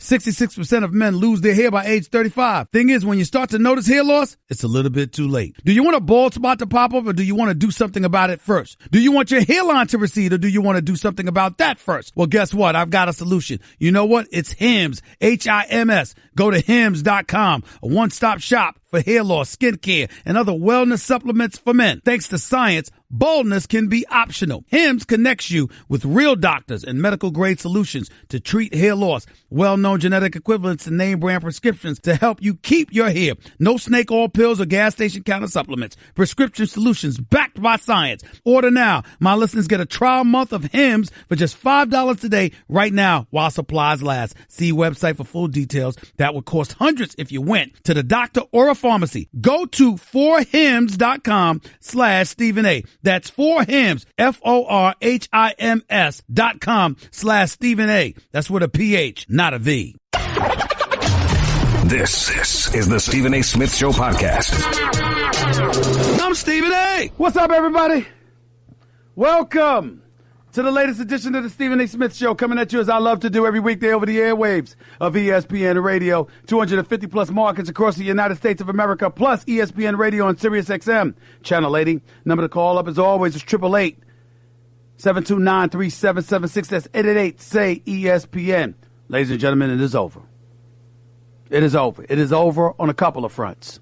66% of men lose their hair by age 35. Thing is, when you start to notice hair loss, it's a little bit too late. Do you want a bald spot to pop up, or do you want to do something about it first? Do you want your hairline to recede, or do you want to do something about that first? Well, guess what? I've got a solution. You know what? It's Hims, Hims. Go to hims.com, a one-stop shop for hair loss, skincare, and other wellness supplements for men. Thanks to science, baldness can be optional. Hims connects you with real doctors and medical-grade solutions to treat hair loss. Well-known genetic equivalents to name-brand prescriptions to help you keep your hair. No snake oil pills or gas station counter supplements. Prescription solutions backed by science. Order now. My listeners get a trial month of Hims for just $5 today right now while supplies last. See website for full details. That would cost hundreds if you went to the doctor or a pharmacy. Go to 4hims.com/Stephen A. That's 4hims, FORHIMS.com/Stephen A. That's with a PH, not a V. This is the Stephen A. Smith Show podcast. I'm Stephen A. What's up, everybody? Welcome to the latest edition of the Stephen A. Smith Show, coming at you as I love to do every weekday over the airwaves of ESPN Radio, 250 plus markets across the United States of America, plus ESPN Radio on Sirius XM, Channel 80. Number to call up as always is 888-729-3776. That's 888-SAY-ESPN. Ladies and gentlemen, it is over. It is over. It is over on a couple of fronts.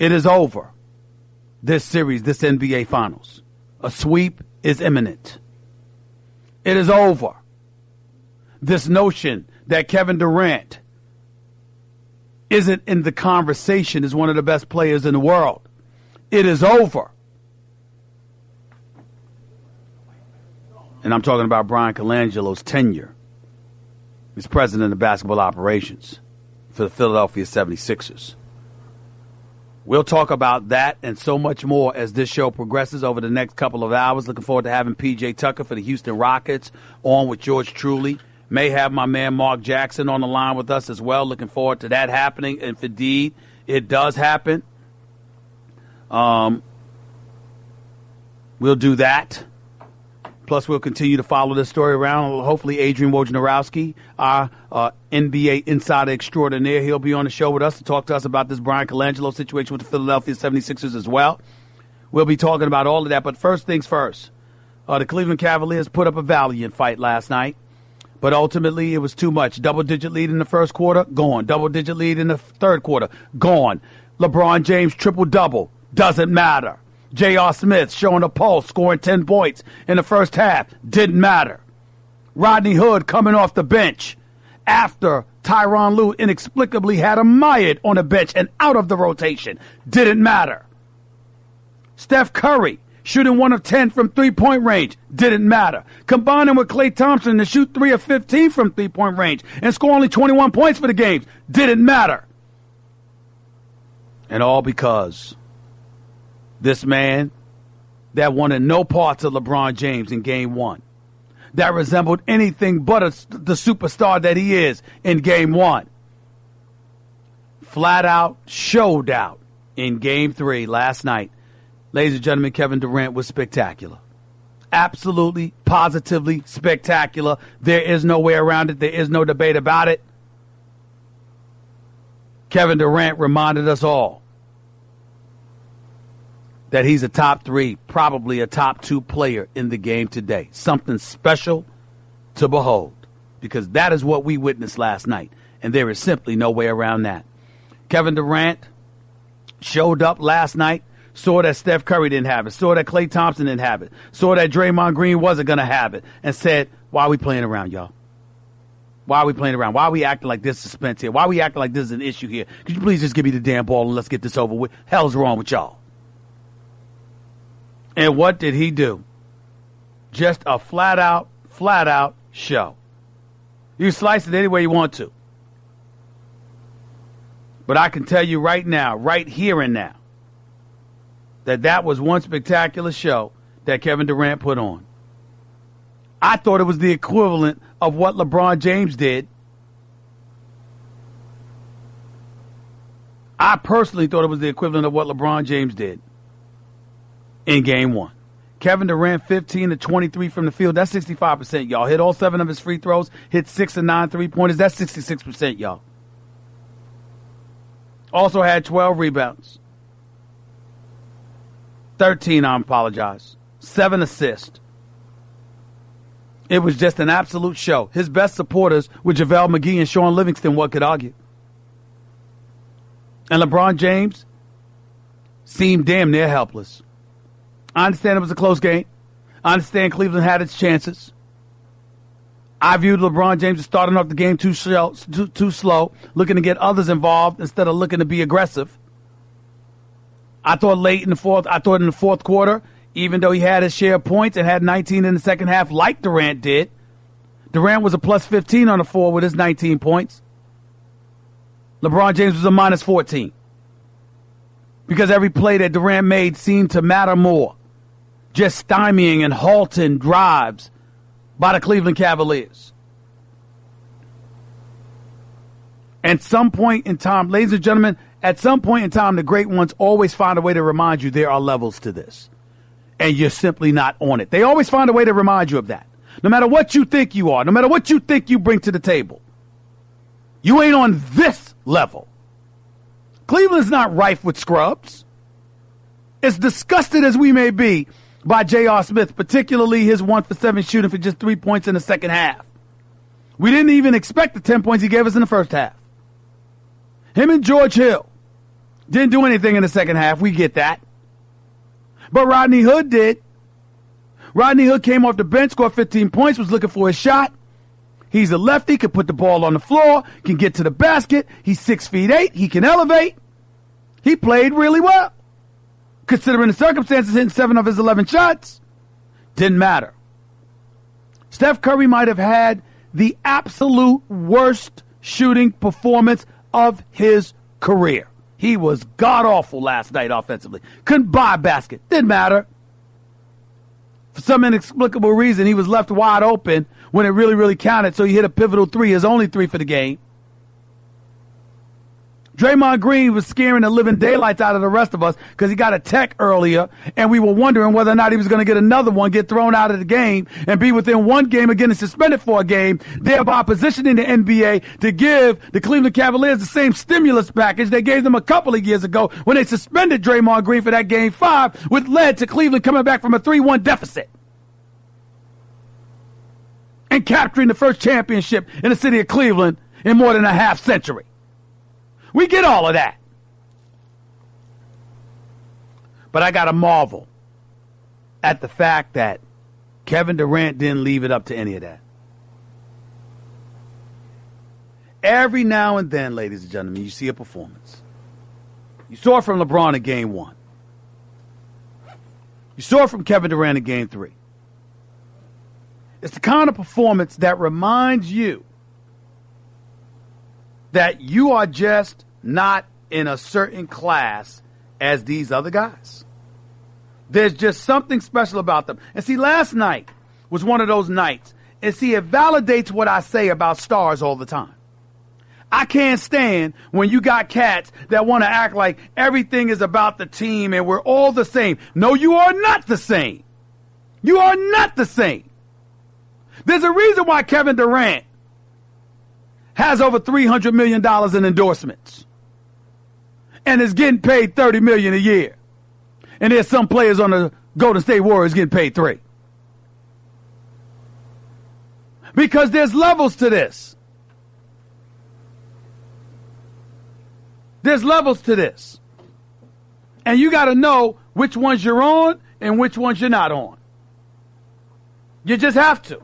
It is over. This series, this NBA Finals. A sweep is imminent. It is over. This notion that Kevin Durant isn't in the conversation as one of the best players in the world. It is over. And I'm talking about Brian Colangelo's tenure as president of basketball operations for the Philadelphia 76ers. We'll talk about that and so much more as this show progresses over the next couple of hours. Looking forward to having P.J. Tucker for the Houston Rockets on with George Truly. May have my man Mark Jackson on the line with us as well. Looking forward to that happening. And if indeed it does happen, we'll do that. Plus, we'll continue to follow this story around. Hopefully, Adrian Wojnarowski, our NBA insider extraordinaire, he'll be on the show with us to talk to us about this Brian Colangelo situation with the Philadelphia 76ers as well. We'll be talking about all of that. But first things first, the Cleveland Cavaliers put up a valiant fight last night. But ultimately, it was too much. Double-digit lead in the first quarter, gone. Double-digit lead in the third quarter, gone. LeBron James triple-double, doesn't matter. J.R. Smith showing a pulse, scoring 10 points in the first half. Didn't matter. Rodney Hood coming off the bench after Tyronn Lue inexplicably had a Myers on the bench and out of the rotation. Didn't matter. Steph Curry shooting 1 of 10 from three-point range. Didn't matter. Combining with Klay Thompson to shoot 3 of 15 from three-point range and score only 21 points for the games. Didn't matter. And all because this man that wanted no parts of LeBron James in Game 1, that resembled anything but the superstar that he is in Game 1, flat out showed out in Game 3 last night. Ladies and gentlemen, Kevin Durant was spectacular. Absolutely, positively spectacular. There is no way around it. There is no debate about it. Kevin Durant reminded us all that he's a top 3, probably a top 2 player in the game today. Something special to behold, because that is what we witnessed last night, and there is simply no way around that. Kevin Durant showed up last night, saw that Steph Curry didn't have it, saw that Klay Thompson didn't have it, saw that Draymond Green wasn't going to have it, and said, why are we playing around, y'all? Why are we playing around? Why are we acting like this suspense here? Why are we acting like this is an issue here? Could you please just give me the damn ball and let's get this over with? Hell's wrong with y'all? And what did he do? Just a flat out show. You slice it any way you want to. But I can tell you right now, right here and now, that was one spectacular show that Kevin Durant put on. I thought it was the equivalent of what LeBron James did. I personally thought it was the equivalent of what LeBron James did in Game 1. Kevin Durant, 15 to 23 from the field. That's 65%, y'all. Hit all 7 of his free throws. Hit 6 of 9 3-pointers. That's 66%, y'all. Also had 12 rebounds. 13, I apologize. 7 assists. It was just an absolute show. His best supporters were JaVale McGee and Sean Livingston, what could argue? And LeBron James seemed damn near helpless. I understand it was a close game. I understand Cleveland had its chances. I viewed LeBron James as starting off the game too slow, looking to get others involved instead of looking to be aggressive. I thought in the fourth quarter, even though he had his share of points and had 19 in the second half like Durant did, Durant was a plus 15 on the floor with his 19 points. LeBron James was a minus 14. Because every play that Durant made seemed to matter more. Just stymieing and halting drives by the Cleveland Cavaliers. At some point in time, ladies and gentlemen, at some point in time, the great ones always find a way to remind you there are levels to this. And you're simply not on it. They always find a way to remind you of that. No matter what you think you are, no matter what you think you bring to the table, you ain't on this level. Cleveland's not rife with scrubs. As disgusted as we may be by J.R. Smith, particularly his 1-for-7 shooting for just 3 points in the second half. We didn't even expect the 10 points he gave us in the first half. Him and George Hill didn't do anything in the second half. We get that. But Rodney Hood did. Rodney Hood came off the bench, scored 15 points, was looking for a shot. He's a lefty, can put the ball on the floor, can get to the basket. He's 6'8". He can elevate. He played really well. Considering the circumstances, hitting 7 of his 11 shots. Didn't matter. Steph Curry might have had the absolute worst shooting performance of his career. He was god-awful last night offensively. Couldn't buy a basket. Didn't matter. For some inexplicable reason, he was left wide open when it really, really counted, so he hit a pivotal 3, his only 3 for the game. Draymond Green was scaring the living daylights out of the rest of us because he got a tech earlier, and we were wondering whether or not he was going to get another one, get thrown out of the game, and be within one game of getting suspended for a game, thereby positioning the NBA to give the Cleveland Cavaliers the same stimulus package they gave them a couple of years ago when they suspended Draymond Green for that Game 5, which led to Cleveland coming back from a 3-1 deficit and capturing the first championship in the city of Cleveland in more than a half century. We get all of that. But I got to marvel at the fact that Kevin Durant didn't leave it up to any of that. Every now and then, ladies and gentlemen, you see a performance. You saw it from LeBron in Game 1. You saw it from Kevin Durant in Game 3. It's the kind of performance that reminds you that you are just not in a certain class as these other guys. There's just something special about them. And see, last night was one of those nights. And see, it validates what I say about stars all the time. I can't stand when you got cats that want to act like everything is about the team and we're all the same. No, you are not the same. You are not the same. There's a reason why Kevin Durant has over $300 million in endorsements and is getting paid $30 million a year. And there's some players on the Golden State Warriors getting paid $3 million. Because there's levels to this. There's levels to this. And you got to know which ones you're on and which ones you're not on. You just have to.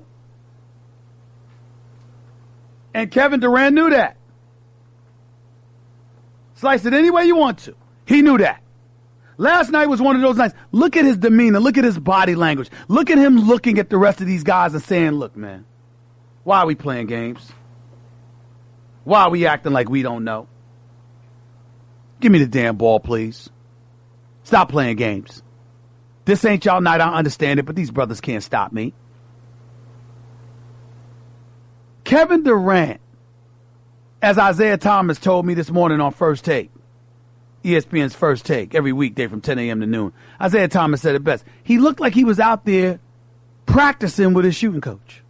And Kevin Durant knew that. Slice it any way you want to. He knew that. Last night was one of those nights. Look at his demeanor. Look at his body language. Look at him looking at the rest of these guys and saying, look, man, why are we playing games? Why are we acting like we don't know? Give me the damn ball, please. Stop playing games. This ain't y'all night. I understand it, but these brothers can't stop me. Kevin Durant, as Isaiah Thomas told me this morning on First Take, ESPN's First Take every weekday from 10 a.m. to noon. Isaiah Thomas said it best. He looked like he was out there practicing with his shooting coach.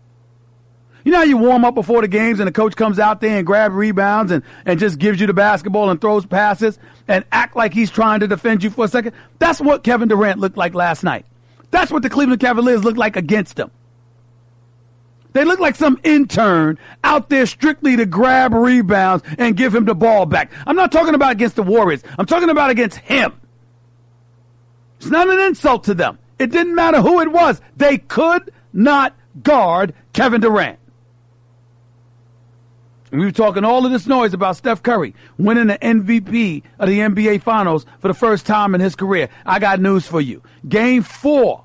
You know how you warm up before the games and the coach comes out there and grabs rebounds and just gives you the basketball and throws passes and act like he's trying to defend you for a second? That's what Kevin Durant looked like last night. That's what the Cleveland Cavaliers looked like against him. They look like some intern out there strictly to grab rebounds and give him the ball back. I'm not talking about against the Warriors. I'm talking about against him. It's not an insult to them. It didn't matter who it was. They could not guard Kevin Durant. And we were talking all of this noise about Steph Curry winning the MVP of the NBA Finals for the first time in his career. I got news for you. Game 4,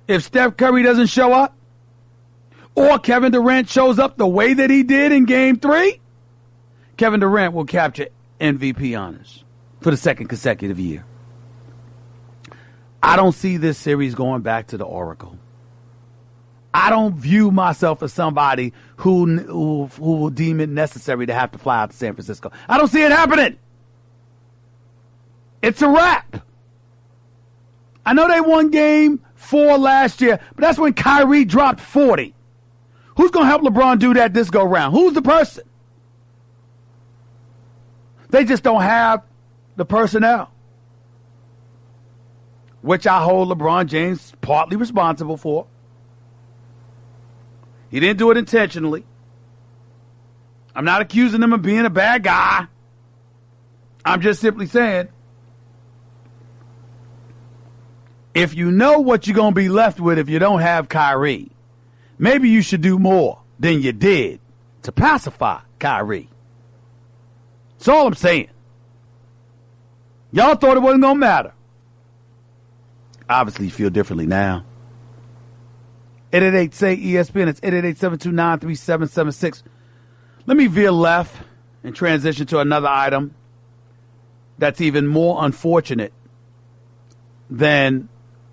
if Steph Curry doesn't show up, or Kevin Durant shows up the way that he did in Game 3, Kevin Durant will capture MVP honors for the second consecutive year. I don't see this series going back to the Oracle. I don't view myself as somebody who will deem it necessary to have to fly out to San Francisco. I don't see it happening. It's a wrap. I know they won Game 4 last year, but that's when Kyrie dropped 40. Who's going to help LeBron do that this go round? Who's the person? They just don't have the personnel, which I hold LeBron James partly responsible for. He didn't do it intentionally. I'm not accusing him of being a bad guy. I'm just simply saying, if you know what you're going to be left with if you don't have Kyrie, maybe you should do more than you did to pacify Kyrie. That's all I'm saying. Y'all thought it wasn't going to matter. Obviously, you feel differently now. 888-SAY-ESPN. It's 888-729-3776. Let me veer left and transition to another item that's even more unfortunate than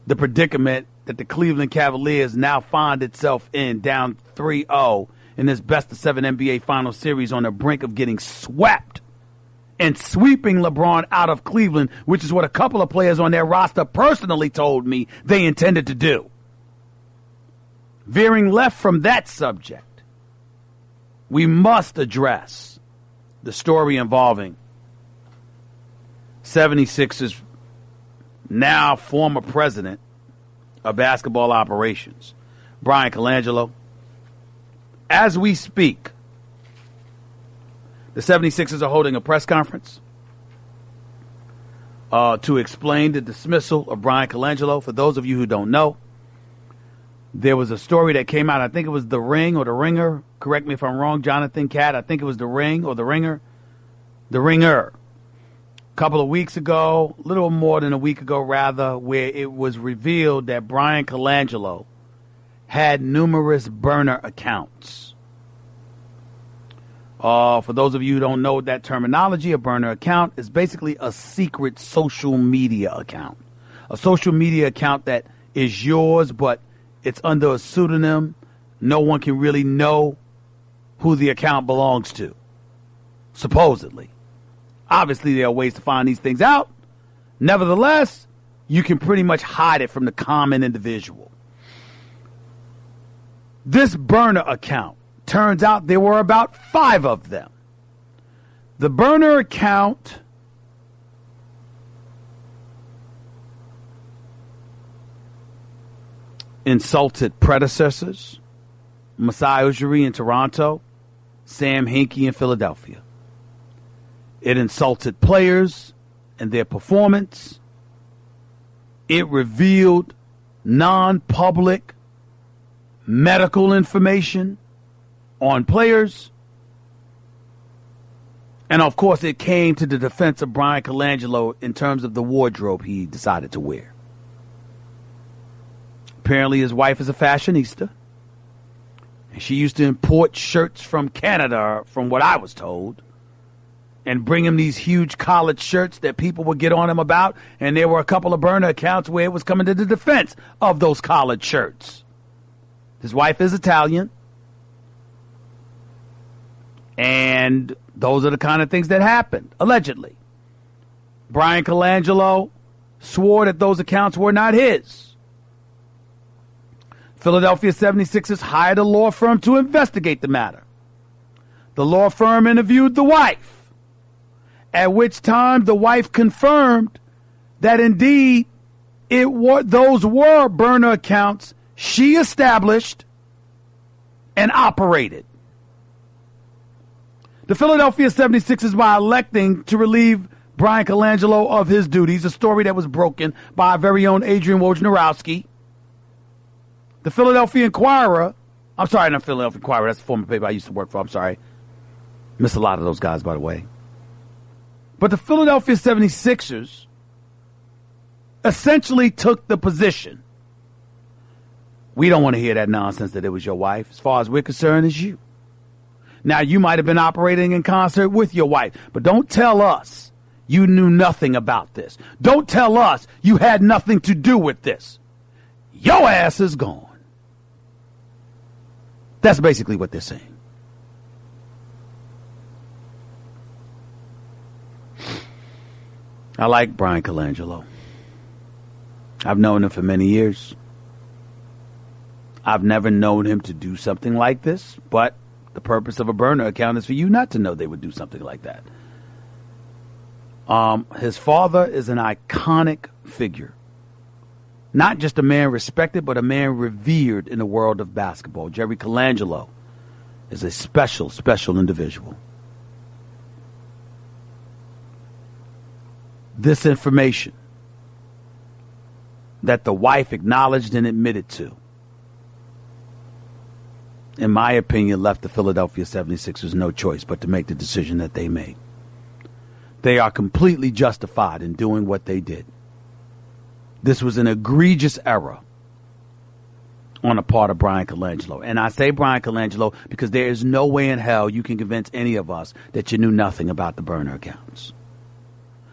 the predicament that the Cleveland Cavaliers now find itself in, down 3-0 in this best-of-7 NBA Finals series, on the brink of getting swept and sweeping LeBron out of Cleveland, which is what a couple of players on their roster personally told me they intended to do. Veering left from that subject, we must address the story involving 76ers now former president of basketball operations, Brian Colangelo. As we speak, the 76ers are holding a press conference to explain the dismissal of Brian Colangelo. For those of you who don't know, there was a story that came out, I think it was The Ring or The Ringer. Correct me if I'm wrong, Jonathan Catt. I think it was The Ring or The Ringer. The Ringer. A couple of weeks ago, a little more than a week ago, rather, where it was revealed that Brian Colangelo had numerous burner accounts. For those of you who don't know that terminology, a burner account is basically a secret social media account. A social media account that is yours, but it's under a pseudonym. No one can really know who the account belongs to, supposedly. Obviously, there are ways to find these things out. Nevertheless, you can pretty much hide it from the common individual. This burner account, turns out there were about 5 of them. The burner account insulted predecessors, Masai Ujiri in Toronto, Sam Hinkie in Philadelphia. It insulted players and their performance. It revealed non-public medical information on players. And of course, it came to the defense of Brian Colangelo in terms of the wardrobe he decided to wear. Apparently his wife is a fashionista. And she used to import shirts from Canada, from what I was told, and bring him these huge collared shirts that people would get on him about. And there were a couple of burner accounts where it was coming to the defense of those collared shirts. His wife is Italian. And those are the kind of things that happened, allegedly. Brian Colangelo swore that those accounts were not his. Philadelphia 76ers hired a law firm to investigate the matter. The law firm interviewed the wife, at which time the wife confirmed that indeed those were burner accounts she established and operated. The Philadelphia 76ers, by electing to relieve Brian Colangelo of his duties, a story that was broken by our very own Adrian Wojnarowski. The Philadelphia Inquirer, I'm sorry, not Philadelphia Inquirer, that's the former paper I used to work for, I'm sorry. Miss a lot of those guys, by the way. But the Philadelphia 76ers essentially took the position. We don't want to hear that nonsense that it was your wife. As far as we're concerned, it's you. Now, you might have been operating in concert with your wife, but don't tell us you knew nothing about this. Don't tell us you had nothing to do with this. Your ass is gone. That's basically what they're saying. I like Brian Colangelo. I've known him for many years. I've never known him to do something like this, but the purpose of a burner account is for you not to know they would do something like that. His father is an iconic figure. Not just a man respected, but a man revered in the world of basketball. Jerry Colangelo is a special, special individual. This information that the wife acknowledged and admitted to, in my opinion, left the Philadelphia 76ers no choice but to make the decision that they made. They are completely justified in doing what they did. This was an egregious error on the part of Brian Colangelo. And I say Brian Colangelo because there is no way in hell you can convince any of us that you knew nothing about the burner accounts.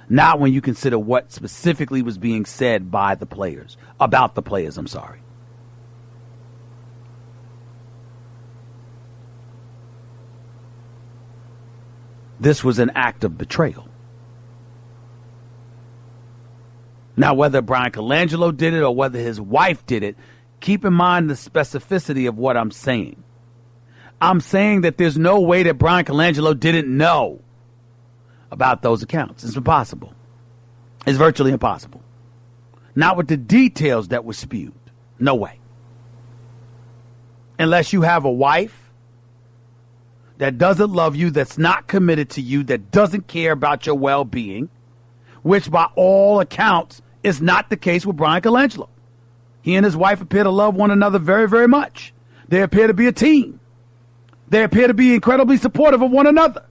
Not when you consider what specifically was being said by the players, about the players, I'm sorry. This was an act of betrayal. Now, whether Brian Colangelo did it or whether his wife did it, keep in mind the specificity of what I'm saying. I'm saying that there's no way that Brian Colangelo didn't know about those accounts. It's impossible. It's virtually impossible. Not with the details that were spewed. No way. Unless you have a wife that doesn't love you, that's not committed to you, that doesn't care about your well-being, which by all accounts is not the case with Brian Colangelo. He and his wife appear to love one another very, very much. They appear to be a team. They appear to be incredibly supportive of one another.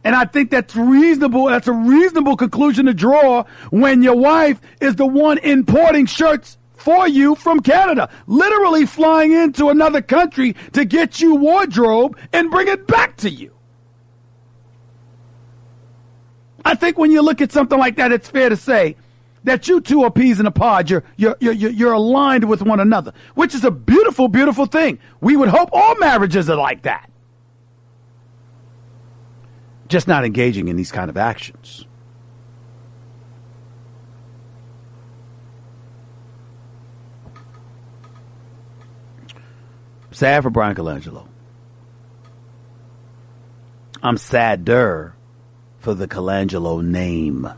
And I think that's reasonable. That's a reasonable conclusion to draw when your wife is the one importing shirts for you from Canada, literally flying into another country to get you wardrobe and bring it back to you. I think when you look at something like that, it's fair to say that you two are peas in a pod. You're aligned with one another, which is a beautiful, beautiful thing. We would hope all marriages are like that. Just not engaging in these kind of actions. Sad for Brian Colangelo. I'm sadder for the Colangelo name.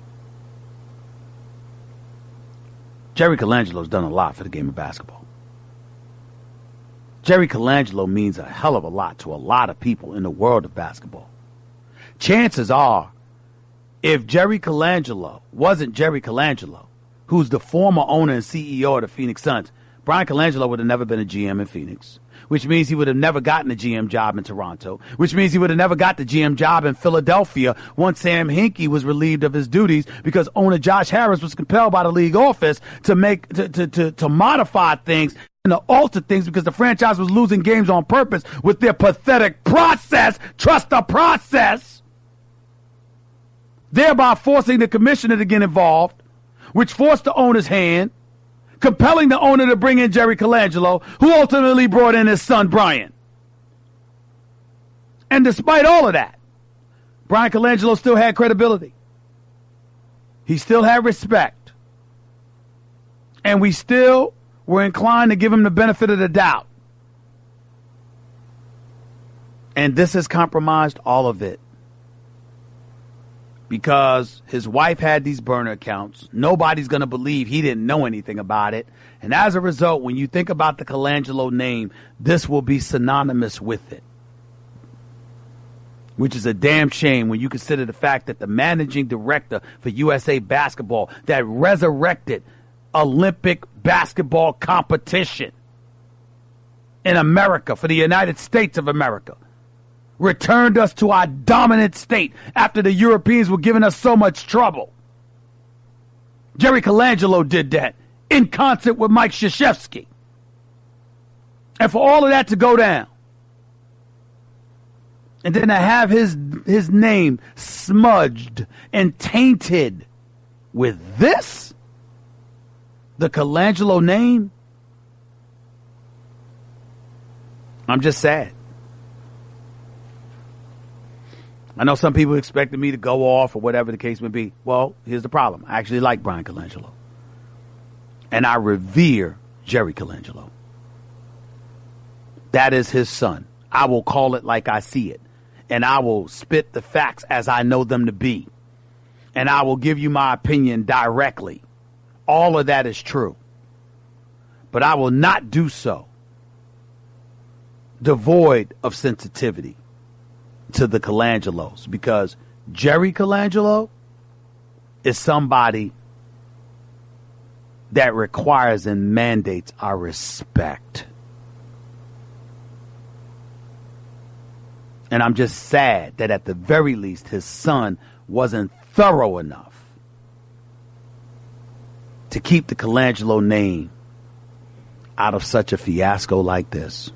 Jerry Colangelo's done a lot for the game of basketball. Jerry Colangelo means a hell of a lot to a lot of people in the world of basketball. Chances are, if Jerry Colangelo wasn't Jerry Colangelo, who's the former owner and CEO of the Phoenix Suns, Brian Colangelo would have never been a GM in Phoenix, which means he would have never gotten a GM job in Toronto, which means he would have never got the GM job in Philadelphia once Sam Hinkie was relieved of his duties because owner Josh Harris was compelled by the league office to modify things and to alter things because the franchise was losing games on purpose with their pathetic process. Trust the process. Thereby forcing the commissioner to get involved, which forced the owner's hand, compelling the owner to bring in Jerry Colangelo, who ultimately brought in his son, Brian. And despite all of that, Brian Colangelo still had credibility. He still had respect. And we still were inclined to give him the benefit of the doubt. And this has compromised all of it. Because his wife had these burner accounts. Nobody's going to believe he didn't know anything about it. And as a result, when you think about the Colangelo name, this will be synonymous with it. Which is a damn shame when you consider the fact that the managing director for USA Basketball that resurrected Olympic basketball competition in America for the United States of America returned us to our dominant state after the Europeans were giving us so much trouble. Jerry Colangelo did that in concert with Mike Krzyzewski. And for all of that to go down, and then to have his name smudged and tainted with this, the Colangelo name, I'm just sad. I know some people expected me to go off or whatever the case may be. Well, here's the problem. I actually like Brian Colangelo. And I revere Jerry Colangelo. That is his son. I will call it like I see it. And I will spit the facts as I know them to be. And I will give you my opinion directly. All of that is true. But I will not do so devoid of sensitivity to the Colangelos, because Jerry Colangelo is somebody that requires and mandates our respect. And I'm just sad that at the very least his son wasn't thorough enough to keep the Colangelo name out of such a fiasco like this.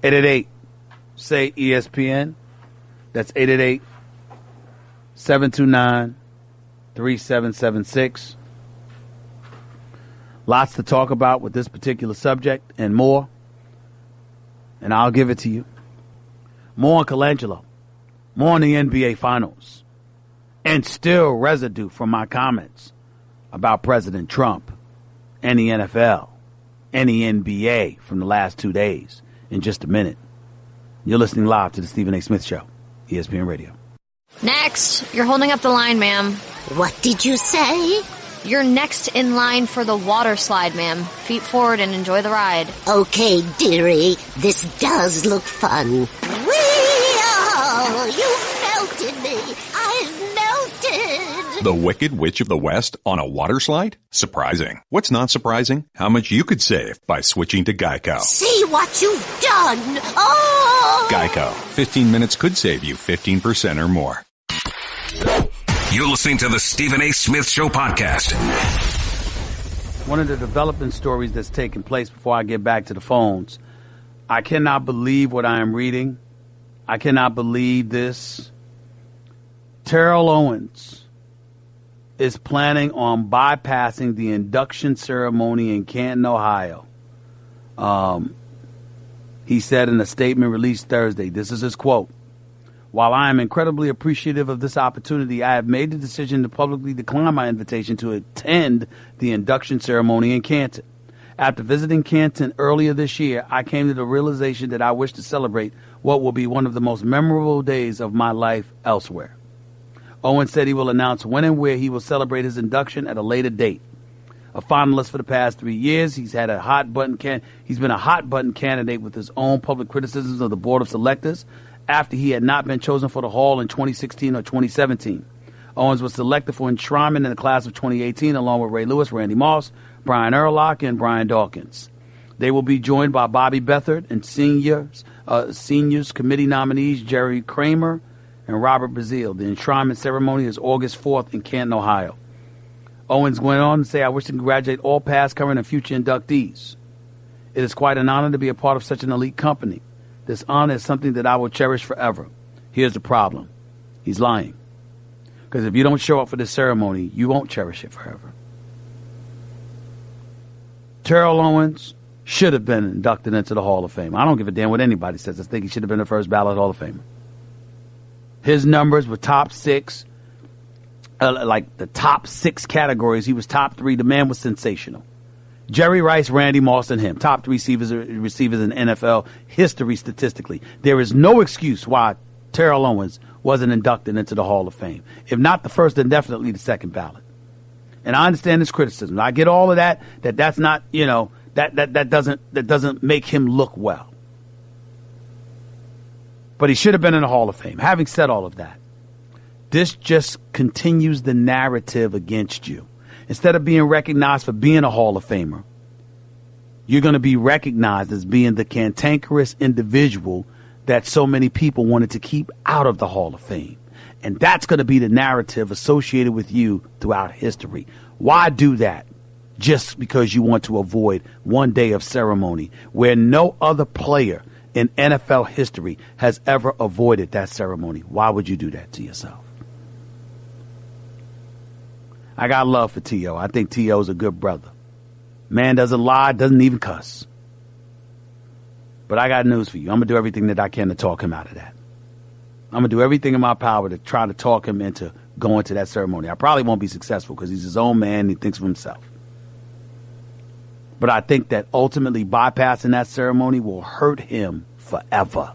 888 say ESPN. That's 888-729-3776. Lots to talk about with this particular subject and more. And I'll give it to you. More on Colangelo. More on the NBA Finals. And still residue from my comments about President Trump and the NFL and the NBA from the last 2 days in just a minute. You're listening live to the Stephen A. Smith Show, ESPN Radio. Next, you're holding up the line, ma'am. What did you say? You're next in line for the water slide, ma'am. Feet forward and enjoy the ride. Okay, dearie, this does look fun. Whee-oh! You melted me! I've melted! The Wicked Witch of the West on a water slide? Surprising. What's not surprising? How much you could save by switching to Geico. See what you've done! Oh! Geico. 15 minutes could save you 15% or more. You're listening to the Stephen A. Smith Show podcast. One of the development stories that's taking place before I get back to the phones. I cannot believe what I am reading. I cannot believe this. Terrell Owens is planning on bypassing the induction ceremony in Canton, Ohio. He said in a statement released Thursday, this is his quote: "While I am incredibly appreciative of this opportunity, I have made the decision to publicly decline my invitation to attend the induction ceremony in Canton. After visiting Canton earlier this year, I came to the realization that I wish to celebrate what will be one of the most memorable days of my life elsewhere." Owens said he will announce when and where he will celebrate his induction at a later date. A finalist for the past 3 years, he's been a hot button candidate with his own public criticisms of the Board of Selectors after he had not been chosen for the Hall in 2016 or 2017. Owens was selected for enshrinement in the class of 2018 along with Ray Lewis, Randy Moss, Brian Urlock, and Brian Dawkins. They will be joined by Bobby Beathard and seniors committee nominees Jerry Kramer and Robert Bazile. The enshrinement ceremony is August 4th in Canton, Ohio. Owens went on to say, "I wish to congratulate all past, current, and future inductees. It is quite an honor to be a part of such an elite company. This honor is something that I will cherish forever." Here's the problem. He's lying. Because if you don't show up for this ceremony, you won't cherish it forever. Terrell Owens should have been inducted into the Hall of Fame. I don't give a damn what anybody says. I think he should have been the first ballot Hall of Famer. His numbers were top 6. Like the top 6 categories, he was top 3. The man was sensational. Jerry Rice, Randy Moss, and him, top 3 receivers in NFL history statistically. There is no excuse why Terrell Owens wasn't inducted into the Hall of Fame. If not the first, then definitely the second ballot. And I understand his criticism. I get all of that. That's not, that doesn't make him look well. But he should have been in the Hall of Fame. Having said all of that, this just continues the narrative against you. Instead of being recognized for being a Hall of Famer, you're going to be recognized as being the cantankerous individual that so many people wanted to keep out of the Hall of Fame. And that's going to be the narrative associated with you throughout history. Why do that? Just because you want to avoid one day of ceremony where no other player in NFL history has ever avoided that ceremony. Why would you do that to yourself? I got love for T.O. I think T.O. is a good brother. Man doesn't lie, doesn't even cuss. But I got news for you. I'm going to do everything that I can to talk him out of that. I'm going to do everything in my power to try to talk him into going to that ceremony. I probably won't be successful because he's his own man and he thinks of himself. But I think that ultimately bypassing that ceremony will hurt him forever.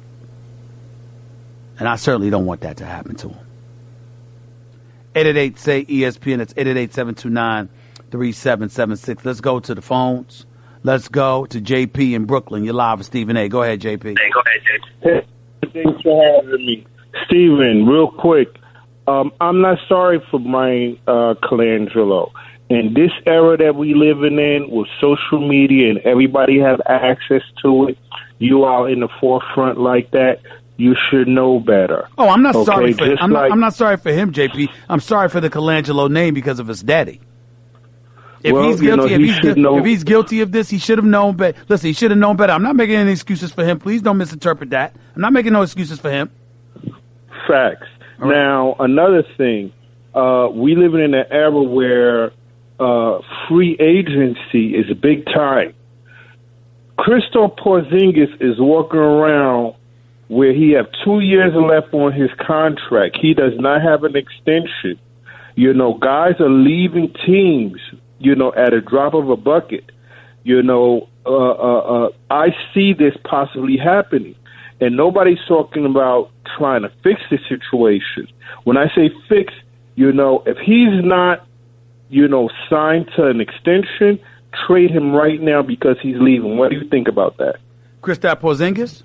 And I certainly don't want that to happen to him. 888-SAY-ESPN. It's 888-729-3776. Let's go to the phones. Let's go to JP in Brooklyn. You're live with Stephen A. Go ahead, JP. Hey, thanks for having me. Stephen, real quick, I'm not sorry for Brian Colangelo. In this era that we living in with social media and everybody have access to it, you are in the forefront like that. You should know better. Oh, I'm not sorry for him. I'm not sorry for him, JP. I'm sorry for the Colangelo name because of his daddy. If he's guilty of this, he should have known better. Listen, he should have known better. I'm not making any excuses for him. Please don't misinterpret that. I'm not making no excuses for him. Facts. Right. Now, another thing, we live in an era where free agency is big time. Kristaps Porzingis is walking around where he have 2 years left on his contract. He does not have an extension. Guys are leaving teams, at a drop of a bucket. I see this possibly happening. And nobody's talking about trying to fix the situation. When I say fix, if he's not, signed to an extension, trade him right now because he's leaving. What do you think about that? Kristaps Porzingis?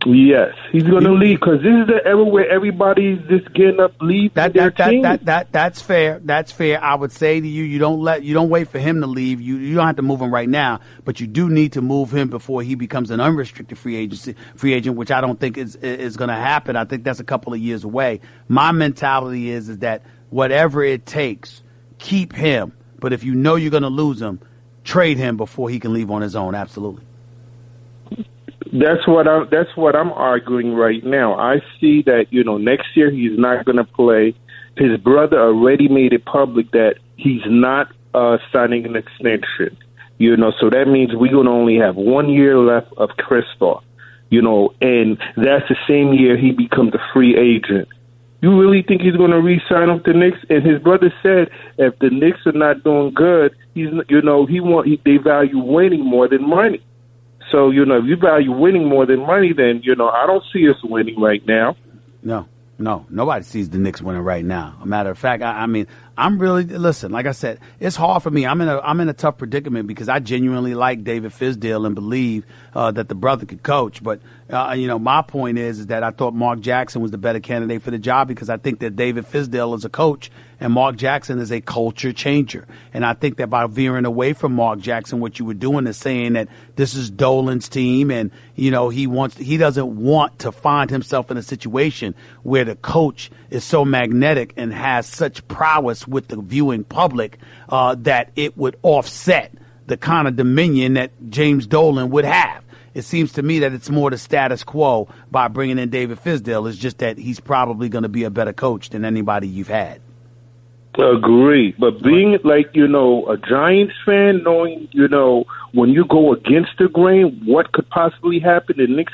Yes, he's going to leave because this is the era where everybody's just getting up, leaving their team. That's fair. That's fair. I would say to you, you don't wait for him to leave. You don't have to move him right now, but you do need to move him before he becomes an unrestricted free agent, which I don't think is going to happen. I think that's a couple of years away. My mentality is that whatever it takes, keep him. But if you know you're going to lose him, trade him before he can leave on his own. Absolutely. That's what I'm arguing right now. I see that, next year he's not going to play. His brother already made it public that he's not signing an extension. So that means we're going to only have 1 year left of Kristaps, and that's the same year he becomes a free agent. You really think he's going to re-sign with the Knicks? And his brother said if the Knicks are not doing good, they value winning more than money. So, if you value winning more than money, then, I don't see us winning right now. No, nobody sees the Knicks winning right now. A matter of fact, I'm really, listen, like I said, it's hard for me. I'm in a tough predicament because I genuinely like David Fizdale and believe that the brother could coach. But, my point is that I thought Mark Jackson was the better candidate for the job because I think that David Fizdale is a coach and Mark Jackson is a culture changer. And I think that by veering away from Mark Jackson, what you were doing is saying that this is Dolan's team and, he doesn't want to find himself in a situation where the coach is so magnetic and has such prowess with the viewing public that it would offset the kind of dominion that James Dolan would have. It seems to me that it's more the status quo by bringing in David Fizdale. It's just that he's probably going to be a better coach than anybody you've had. Agree. But being a Giants fan, knowing, when you go against the grain, what could possibly happen, the Knicks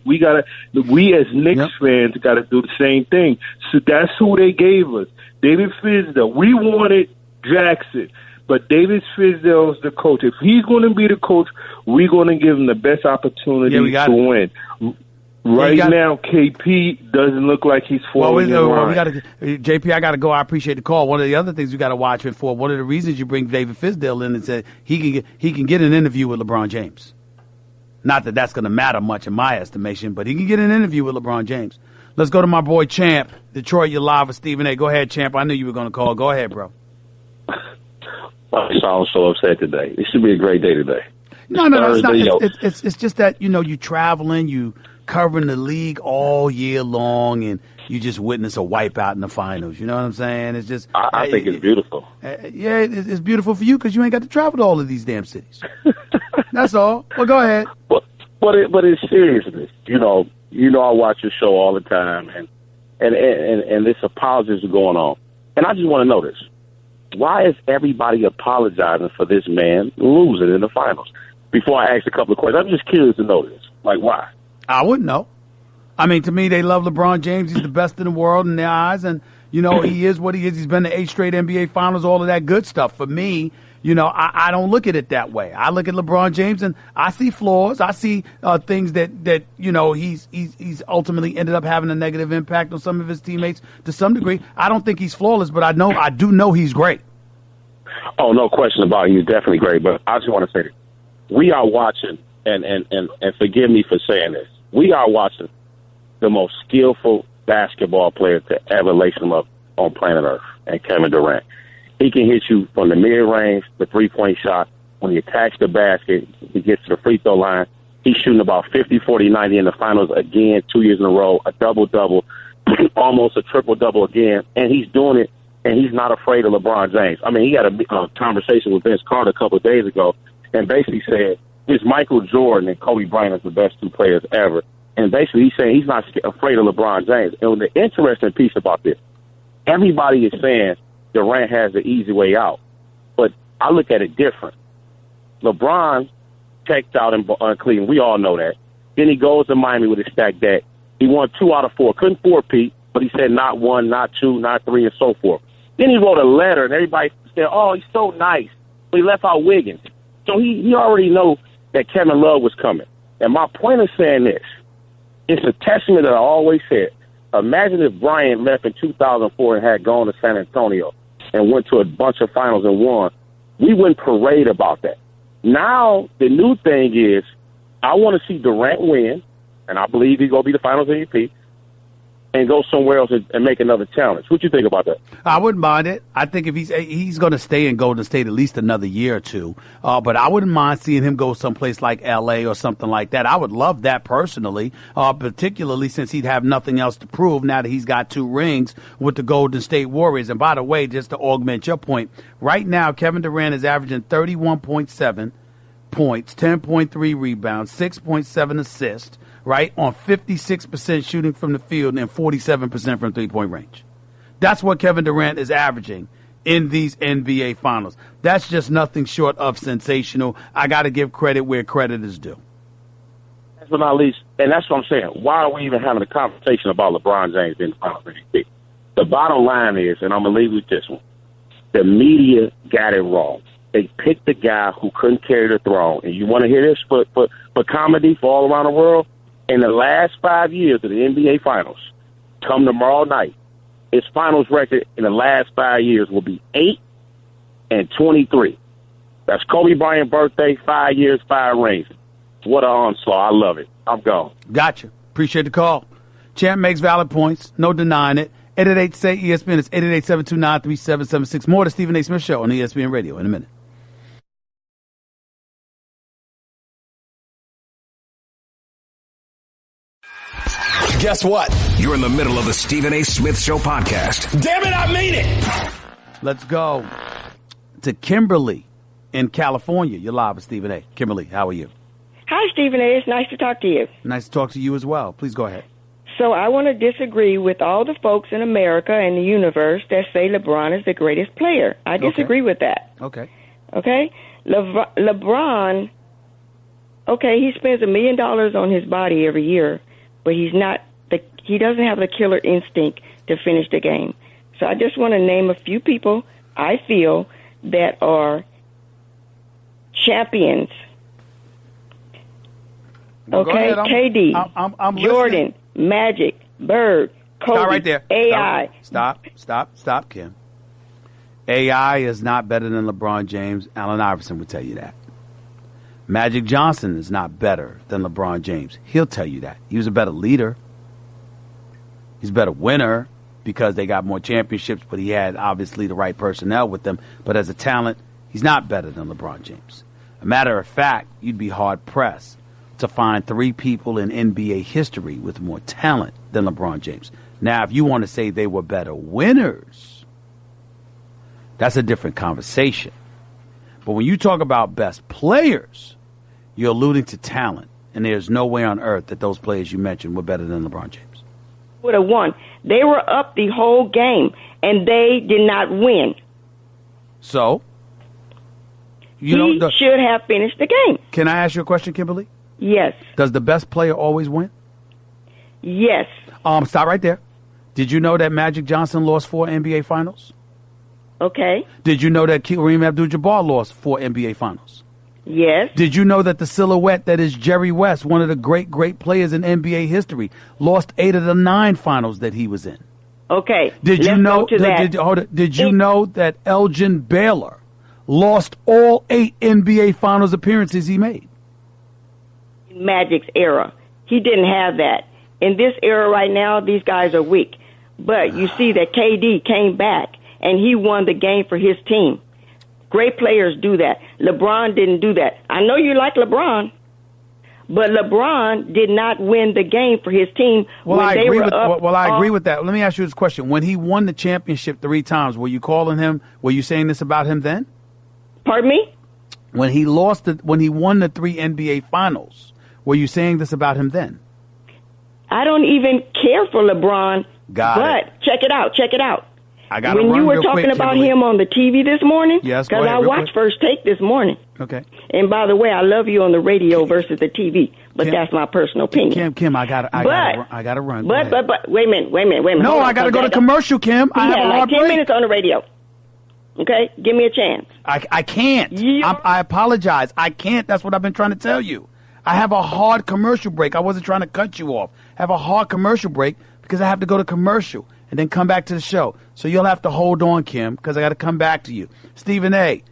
we as Knicks fans got to do the same thing. So that's who they gave us. David Fizdale. We wanted Jackson, but David Fizdale is the coach. If he's going to be the coach, we're going to give him the best opportunity to win. Right now, KP doesn't look like he's falling in line. JP, I got to go. I appreciate the call. One of the other things we got to watch it for, one of the reasons you bring David Fizdale in is that he can get an interview with LeBron James. Not that that's going to matter much in my estimation, but he can get an interview with LeBron James. Let's go to my boy Champ. Detroit, you're live with Stephen A. Go ahead, Champ. I knew you were going to call. Go ahead, bro. I sound so upset today. It should be a great day today. No, it's not. It's just that, you traveling, you covering the league all year long, and you just witness a wipeout in the finals. You know what I'm saying? It's just. I think it's beautiful. It's beautiful for you because you ain't got to travel to all of these damn cities. That's all. Well, go ahead. But it's seriousness. I watch your show all the time, and this apologies are going on, and I just want to know this. Why is everybody apologizing for this man losing in the finals? Before I ask a couple of questions, I'm just curious to know this. Like, why? I wouldn't know. I mean, to me, they love LeBron James. He's the best in the world in their eyes, and, he is what he is. He's been to 8 straight NBA finals, all of that good stuff. For me, I don't look at it that way. I look at LeBron James, and I see flaws. I see things that he's ultimately ended up having a negative impact on some of his teammates to some degree. I don't think he's flawless, but I do know he's great. Oh, no question about it. He's definitely great. But I just want to say this. We are watching, and forgive me for saying this, we are watching the most skillful basketball player to ever lace him up on planet Earth, and Kevin Durant. He can hit you from the mid-range, the three-point shot. When he attacks the basket, he gets to the free throw line. He's shooting about 50, 40, 90 in the finals again, 2 years in a row, a double-double, almost a triple-double again, and he's doing it, and he's not afraid of LeBron James. I mean, he had a conversation with Vince Carter a couple of days ago and basically said, it's Michael Jordan and Kobe Bryant as the best 2 players ever. And basically he's saying he's not afraid of LeBron James. And the interesting piece about this, everybody is saying Durant has the easy way out. But I look at it different. LeBron checked out in Cleveland. We all know that. Then he goes to Miami with his stacked deck. He won 2 out of 4. Couldn't 4-peat, but he said not 1, not 2, not 3, and so forth. Then he wrote a letter, and everybody said, oh, he's so nice. But he left out Wiggins. So he already know that Kevin Love was coming. And my point of saying this, it's a testament that I always said. Imagine if Bryant left in 2004 and had gone to San Antonio and went to a bunch of finals and won. We wouldn't parade about that. Now, the new thing is, I want to see Durant win, and I believe he's going to be the finals MVP, and go somewhere else and make another challenge. What do you think about that? I wouldn't mind it. I think if he's going to stay in Golden State at least another year or two, but I wouldn't mind seeing him go someplace like L.A. or something like that. I would love that personally, particularly since he'd have nothing else to prove now that he's got 2 rings with the Golden State Warriors. And by the way, just to augment your point, right now Kevin Durant is averaging 31.7 points, 10.3 rebounds, 6.7 assists, right, on 56% shooting from the field and 47% from three-point range. That's what Kevin Durant is averaging in these NBA Finals. That's just nothing short of sensational. I got to give credit where credit is due. That's what not least, and that's what I'm saying. Why are we even having a conversation about LeBron James being the Finals MVP? The bottom line is, and I'm going to leave with this one, the media got it wrong. They picked the guy who couldn't carry the throne. And you want to hear this for comedy for all around the world? In the last 5 years of the NBA Finals, come tomorrow night, his finals record in the last 5 years will be 8-23. That's Kobe Bryant's birthday, 5 years, 5 rings. What an onslaught. I love it. I'm gone. Gotcha. Appreciate the call. Champ makes valid points. No denying it. 888-SAY-ESPN. It's 888-729-3776. More of the Stephen A. Smith Show on ESPN Radio in a minute. Guess what? You're in the middle of the Stephen A. Smith Show podcast. Damn it, I mean it! Let's go to Kimberly in California. You're live with Stephen A. Kimberly, how are you? Hi, Stephen A. It's nice to talk to you. Nice to talk to you as well. Please go ahead. So I want to disagree with all the folks in America and the universe that say LeBron is the greatest player. I disagree with that. Okay. Okay? LeBron, okay, he spends $1 million on his body every year, but he doesn't have the killer instinct to finish the game. So I just want to name a few people I feel that are champions. Well, okay, KD, I'm Jordan, Magic, Bird, Kobe, Stop right there. AI. Stop, Kim. AI is not better than LeBron James. Allen Iverson would tell you that. Magic Johnson is not better than LeBron James. He'll tell you that. He was a better leader. He's a better winner because they got more championships, but he had obviously the right personnel with them. But as a talent, he's not better than LeBron James. A matter of fact, you'd be hard-pressed to find 3 people in NBA history with more talent than LeBron James. Now, if you want to say they were better winners, that's a different conversation. But when you talk about best players, you're alluding to talent, and there's no way on earth that those players you mentioned were better than LeBron James. Would have won. They were up the whole game, and they did not win. So, he should have finished the game. Can I ask you a question, Kimberly? Yes. Does the best player always win? Yes. Stop right there. Did you know that Magic Johnson lost 4 NBA Finals? Okay. Did you know that Kareem Abdul-Jabbar lost 4 NBA Finals? Yes. Did you know that the silhouette that is Jerry West, one of the great players in NBA history, lost 8 of the 9 finals that he was in? Okay. Did you know that Elgin Baylor lost all 8 NBA Finals appearances he made? Magic's era. He didn't have that. In this era right now, these guys are weak. But you see that KD came back, and he won the game for his team. Great players do that. LeBron didn't do that. I know you like LeBron, but LeBron did not win the game for his team. I agree with that. Let me ask you this question. When he won the championship 3 times, were you calling him, were you saying this about him then? Pardon me? When he won the 3 NBA Finals, were you saying this about him then? I don't even care for LeBron. Check it out. When you were talking about him on the TV this morning, yes, because I watched First Take this morning. Okay. And by the way, I love you on the radio versus the TV, but Kim, that's my personal opinion. Kim, I gotta run. But wait a minute. No, I gotta go to commercial, Kim. I have a hard 10 break. minutes on the radio. Okay, give me a chance. I can't. I apologize. I can't. That's what I've been trying to tell you. I have a hard commercial break. I wasn't trying to cut you off. I have a hard commercial break because I have to go to commercial and then come back to the show. So you'll have to hold on, Kim, because I got to come back to you. Stephen A.,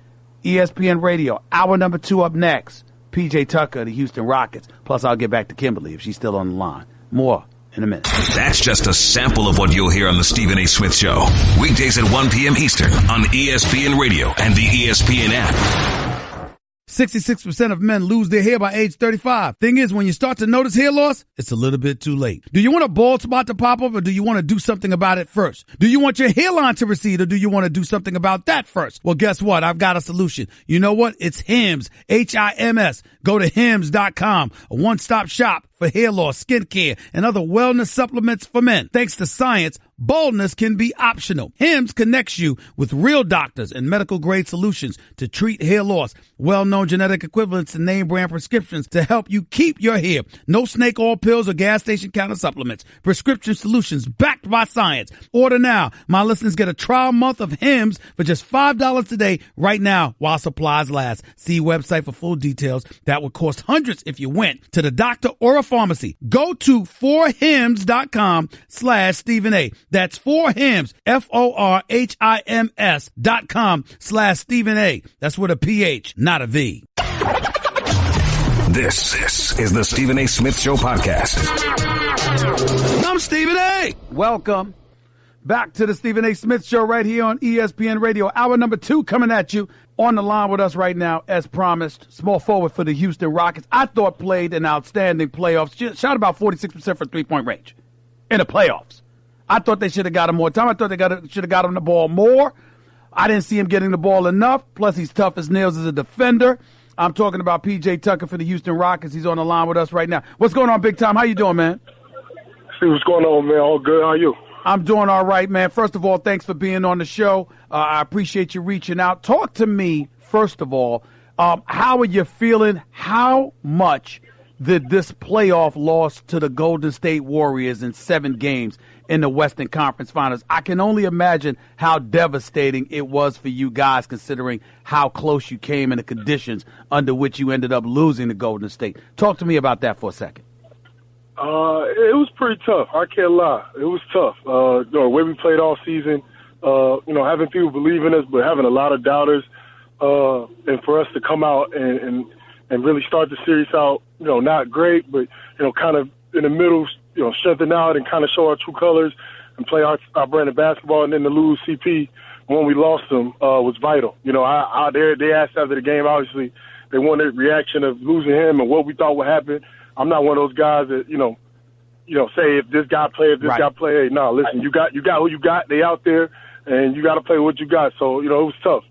ESPN Radio, hour number 2 up next. PJ Tucker, the Houston Rockets. Plus, I'll get back to Kimberly if she's still on the line. More in a minute. That's just a sample of what you'll hear on the Stephen A. Smith Show. Weekdays at 1 p.m. Eastern on ESPN Radio and the ESPN app. 66% of men lose their hair by age 35. Thing is, when you start to notice hair loss, it's a little bit too late. Do you want a bald spot to pop up, or do you want to do something about it first? Do you want your hairline to recede, or do you want to do something about that first? Well, guess what? I've got a solution. You know what? It's Hims, Hims. Go to hims.com, a one-stop shop for hair loss, skin care, and other wellness supplements for men. Thanks to science, baldness can be optional. Hims connects you with real doctors and medical-grade solutions to treat hair loss. Well-known genetic equivalents to name-brand prescriptions to help you keep your hair. No snake oil pills or gas station counter supplements. Prescription solutions backed by science. Order now. My listeners get a trial month of Hims for just $5 today right now while supplies last. See website for full details. That would cost hundreds if you went to the doctor or a pharmacy. Go to 4hims.com/Stephen A. That's 4hims, FORHIMS.com/Stephen A. That's with a PH, not a V. This is the Stephen A. Smith Show podcast. I'm Stephen A. Welcome back to the Stephen A. Smith Show right here on ESPN Radio. Hour number 2 coming at you. On the line with us right now, as promised, small forward for the Houston Rockets. I thought played an outstanding playoffs. Shot about 46% for three-point range in the playoffs. I thought they should have got him more time. I thought they should have got him the ball more. I didn't see him getting the ball enough. Plus, he's tough as nails as a defender. I'm talking about PJ Tucker for the Houston Rockets. He's on the line with us right now. What's going on, Big Time? How you doing, man? See what's going on, man. All good. How are you? I'm doing all right, man. First of all, thanks for being on the show. I appreciate you reaching out. Talk to me, first of all. How are you feeling? How much did this playoff loss to the Golden State Warriors in 7 games in the Western Conference Finals? I can only imagine how devastating it was for you guys, considering how close you came and the conditions under which you ended up losing to Golden State. Talk to me about that for a second. It was pretty tough. I can't lie. It was tough. The way we played all season, having people believe in us, but having a lot of doubters, and for us to come out and really start the series out, not great, but, kind of in the middle, strengthen out and kind of show our true colors and play our brand of basketball. And then to lose CP when we lost them was vital. They asked after the game, obviously, they wanted a reaction of losing him and what we thought would happen. I'm not one of those guys that, say if this guy play, guy play. Hey, no, listen, you got who you got. They out there, and you got to play what you got. So, it was tough.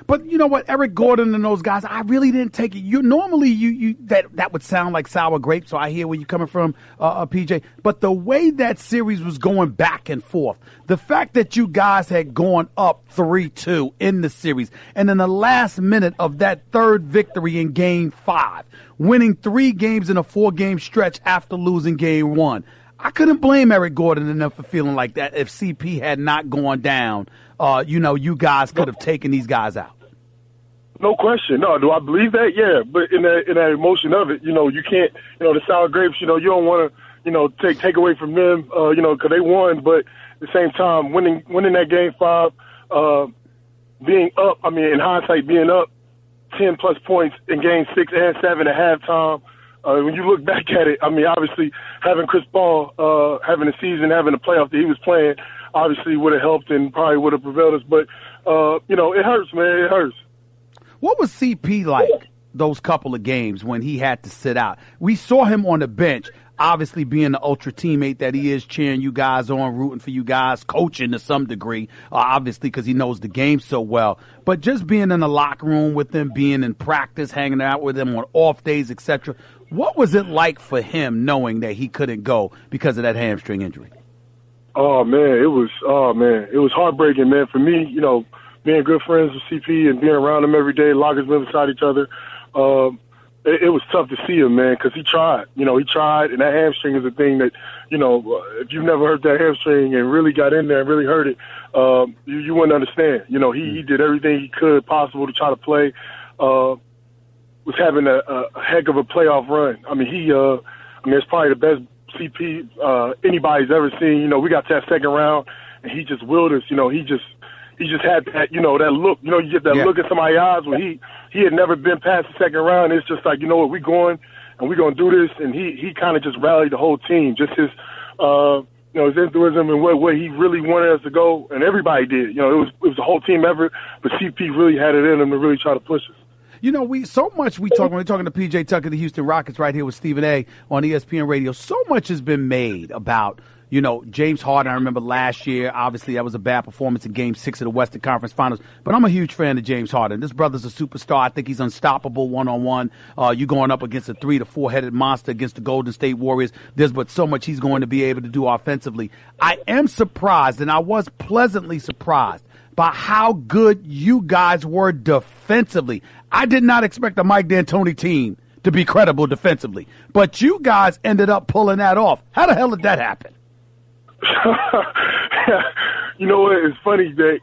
But you know what, Eric Gordon and those guys, I really didn't take it. Normally that would sound like sour grapes, so I hear where you're coming from, PJ. But the way that series was going back and forth, the fact that you guys had gone up 3-2 in the series, and in the last minute of that third victory in Game 5, winning 3 games in a 4-game stretch after losing Game 1. I couldn't blame Eric Gordon enough for feeling like that. If CP had not gone down, you guys could have taken these guys out. No question. No, do I believe that? Yeah, but in that emotion of it, you can't, the sour grapes, you don't want to, take away from them, because they won. But at the same time, winning that Game 5, being up, in hindsight, being up 10 plus points in Game 6 and 7 at halftime. When you look back at it, obviously having Chris Paul, having a season, having a playoff that he was playing, obviously would have helped and probably would have prevailed us. But, it hurts, man. It hurts. What was CP like those couple of games when he had to sit out? We saw him on the bench, obviously being the ultra teammate that he is, cheering you guys on, rooting for you guys, coaching to some degree, obviously because he knows the game so well. But just being in the locker room with them, being in practice, hanging out with them on off days, etc. What was it like for him knowing that he couldn't go because of that hamstring injury? Oh, man, it was heartbreaking, man. For me, being good friends with CP and being around him every day, lockers been beside each other, it was tough to see him, man, because he tried. He tried, and that hamstring is a thing that, if you've never hurt that hamstring and really got in there and really hurt it, you wouldn't understand. He did everything he could possible to try to play. Was having a heck of a playoff run. It's probably the best CP anybody's ever seen. We got to that second round, and he just willed us. He just had that, that look. You get that look in somebody's eyes when he had never been past the second round. It's just like, we going and we're going to do this. And he kind of just rallied the whole team, just his, his enthusiasm and where he really wanted us to go. And everybody did. It was a whole team effort, but CP really had it in him to really try to push us. When we're talking to PJ Tucker, the Houston Rockets, right here with Stephen A. on ESPN Radio. So much has been made about, James Harden. I remember last year, obviously that was a bad performance in Game 6 of the Western Conference Finals. But I'm a huge fan of James Harden. This brother's a superstar. I think he's unstoppable one-on-one. You going up against a 3 to 4-headed monster against the Golden State Warriors. There's but so much he's going to be able to do offensively. I am surprised, and I was pleasantly surprised by how good you guys were defensively. I did not expect a Mike D'Antoni team to be credible defensively, but you guys ended up pulling that off. How the hell did that happen? You know what? It's funny that,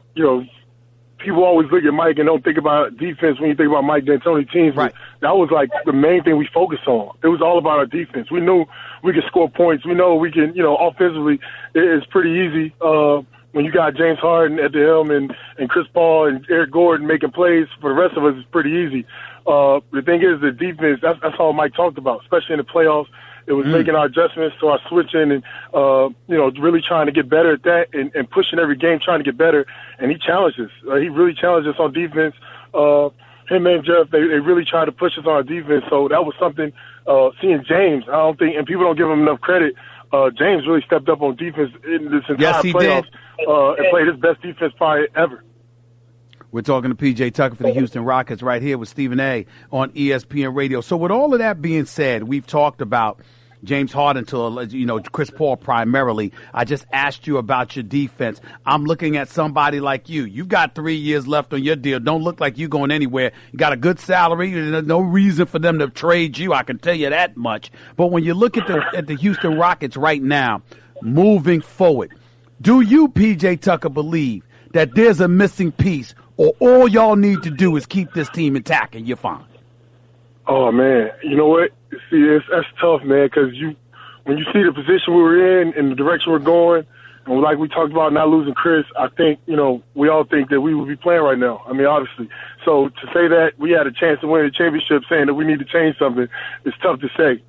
people always look at Mike and don't think about defense when you think about Mike D'Antoni teams. Right. That was like the main thing we focused on. It was all about our defense. We knew we could score points. We know we can, offensively, it's pretty easy. When you got James Harden at the helm and Chris Paul and Eric Gordon making plays, for the rest of us, it's pretty easy. The thing is, the defense, that's all Mike talked about, especially in the playoffs. It was making our adjustments to our switching and, really trying to get better at that and pushing every game, trying to get better. And he challenged us. He really challenged us on defense. Him and Jeff, they really tried to push us on our defense. So that was something, seeing James, I don't think, and people don't give him enough credit, James really stepped up on defense in this entire playoffs and played his best defense probably ever. We're talking to PJ Tucker for the Houston Rockets right here with Stephen A. on ESPN Radio. So with all of that being said, we've talked about, James Harden to, Chris Paul primarily. I just asked you about your defense. I'm looking at somebody like you. You've got 3 years left on your deal. Don't look like you're going anywhere. You got a good salary. There's no reason for them to trade you. I can tell you that much. But when you look at the Houston Rockets right now, moving forward, do you, PJ Tucker, believe that there's a missing piece, or all y'all need to do is keep this team intact and you're fine? Oh, man. You know what? See, that's tough, man, because when you see the position we were in and the direction we're going, and like we talked about not losing Chris, I think, we all think that we would be playing right now. I mean, obviously. So to say that we had a chance to win the championship saying that we need to change something, it's tough to say.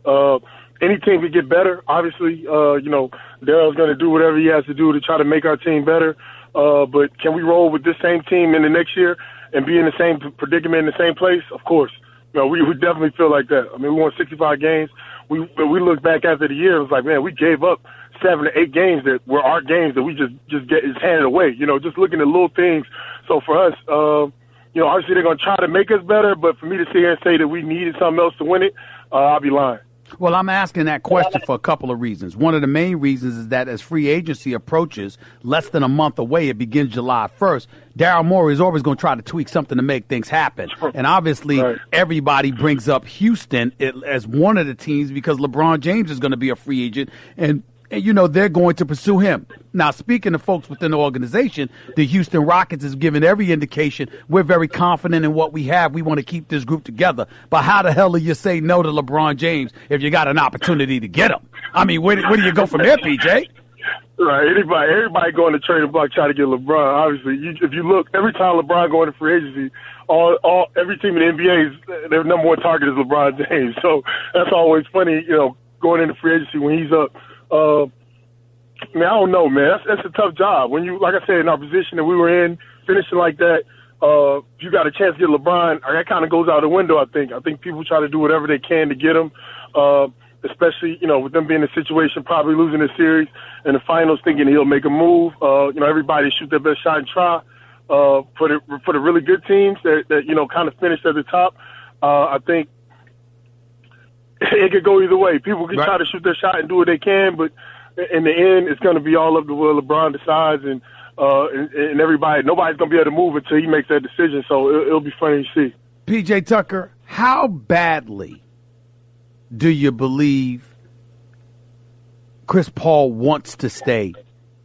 Any team could get better. Obviously, Daryl's going to do whatever he has to do to try to make our team better. But can we roll with this same team in the next year and be in the same predicament in the same place? Of course. We definitely feel like that. I mean, we won 65 games. We look back after the year, it was like, man, we gave up 7 to 8 games that were our games that we just get handed away. Just looking at little things. So for us, obviously they're going to try to make us better, but for me to sit here and say that we needed something else to win it, I'll be lying. Well, I'm asking that question for a couple of reasons. One of the main reasons is that as free agency approaches less than a month away, it begins July 1st, Daryl Morey is always going to try to tweak something to make things happen. And obviously, everybody brings up Houston as one of the teams because LeBron James is going to be a free agent, and they're going to pursue him. Now, speaking of folks within the organization, the Houston Rockets has given every indication we're very confident in what we have. We want to keep this group together. But how the hell do you say no to LeBron James if you got an opportunity to get him? I mean, where do you go from there, PJ? Right. Everybody going to trade block trying to get LeBron. Obviously, if you look, every time LeBron going to free agency, every team in the NBA, their number one target is LeBron James. So that's always funny, going into free agency when he's up. I don't know, man. That's a tough job. When you, like I said, in our position that we were in, finishing like that, if you got a chance to get LeBron, that kind of goes out the window, I think. I think people try to do whatever they can to get him, especially, with them being in a situation, probably losing the series in the finals, thinking he'll make a move. Everybody shoot their best shot and try. For the really good teams that kind of finished at the top, I think it could go either way. People can try to shoot their shot and do what they can, but in the end, it's going to be all up to what LeBron decides, and everybody. Nobody's going to be able to move until he makes that decision. So it'll be funny to see. PJ Tucker, how badly do you believe Chris Paul wants to stay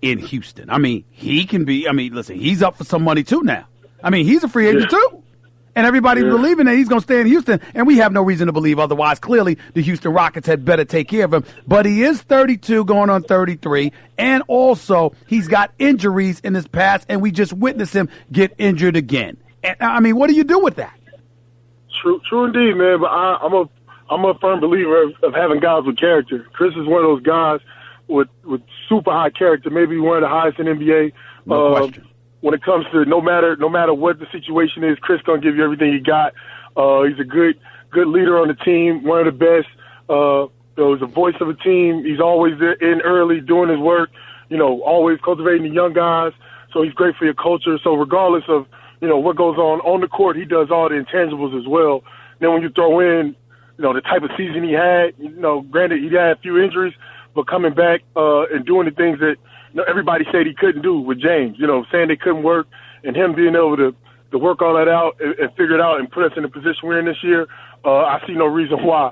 in Houston? I mean, listen, he's up for some money too now. I mean, he's a free agent too. And everybody's believing that he's going to stay in Houston, and we have no reason to believe otherwise. Clearly, the Houston Rockets had better take care of him. But he is 32, going on 33, and also he's got injuries in his past, and we just witnessed him get injured again. And, I mean, what do you do with that? True indeed, man. But I'm a firm believer of having guys with character. Chris is one of those guys with super high character, maybe one of the highest in NBA. No question. When it comes to no matter what the situation is, Chris gonna give you everything he got. He's a good leader on the team, one of the best. He's a voice of a team. He's always in early, doing his work. Always cultivating the young guys. So he's great for your culture. So regardless of what goes on the court, he does all the intangibles as well. Then when you throw in the type of season he had, granted he had a few injuries, but coming back and doing the things that everybody said he couldn't do with James, saying they couldn't work, and him being able to work all that out and figure it out and put us in the position we're in this year. I see no reason why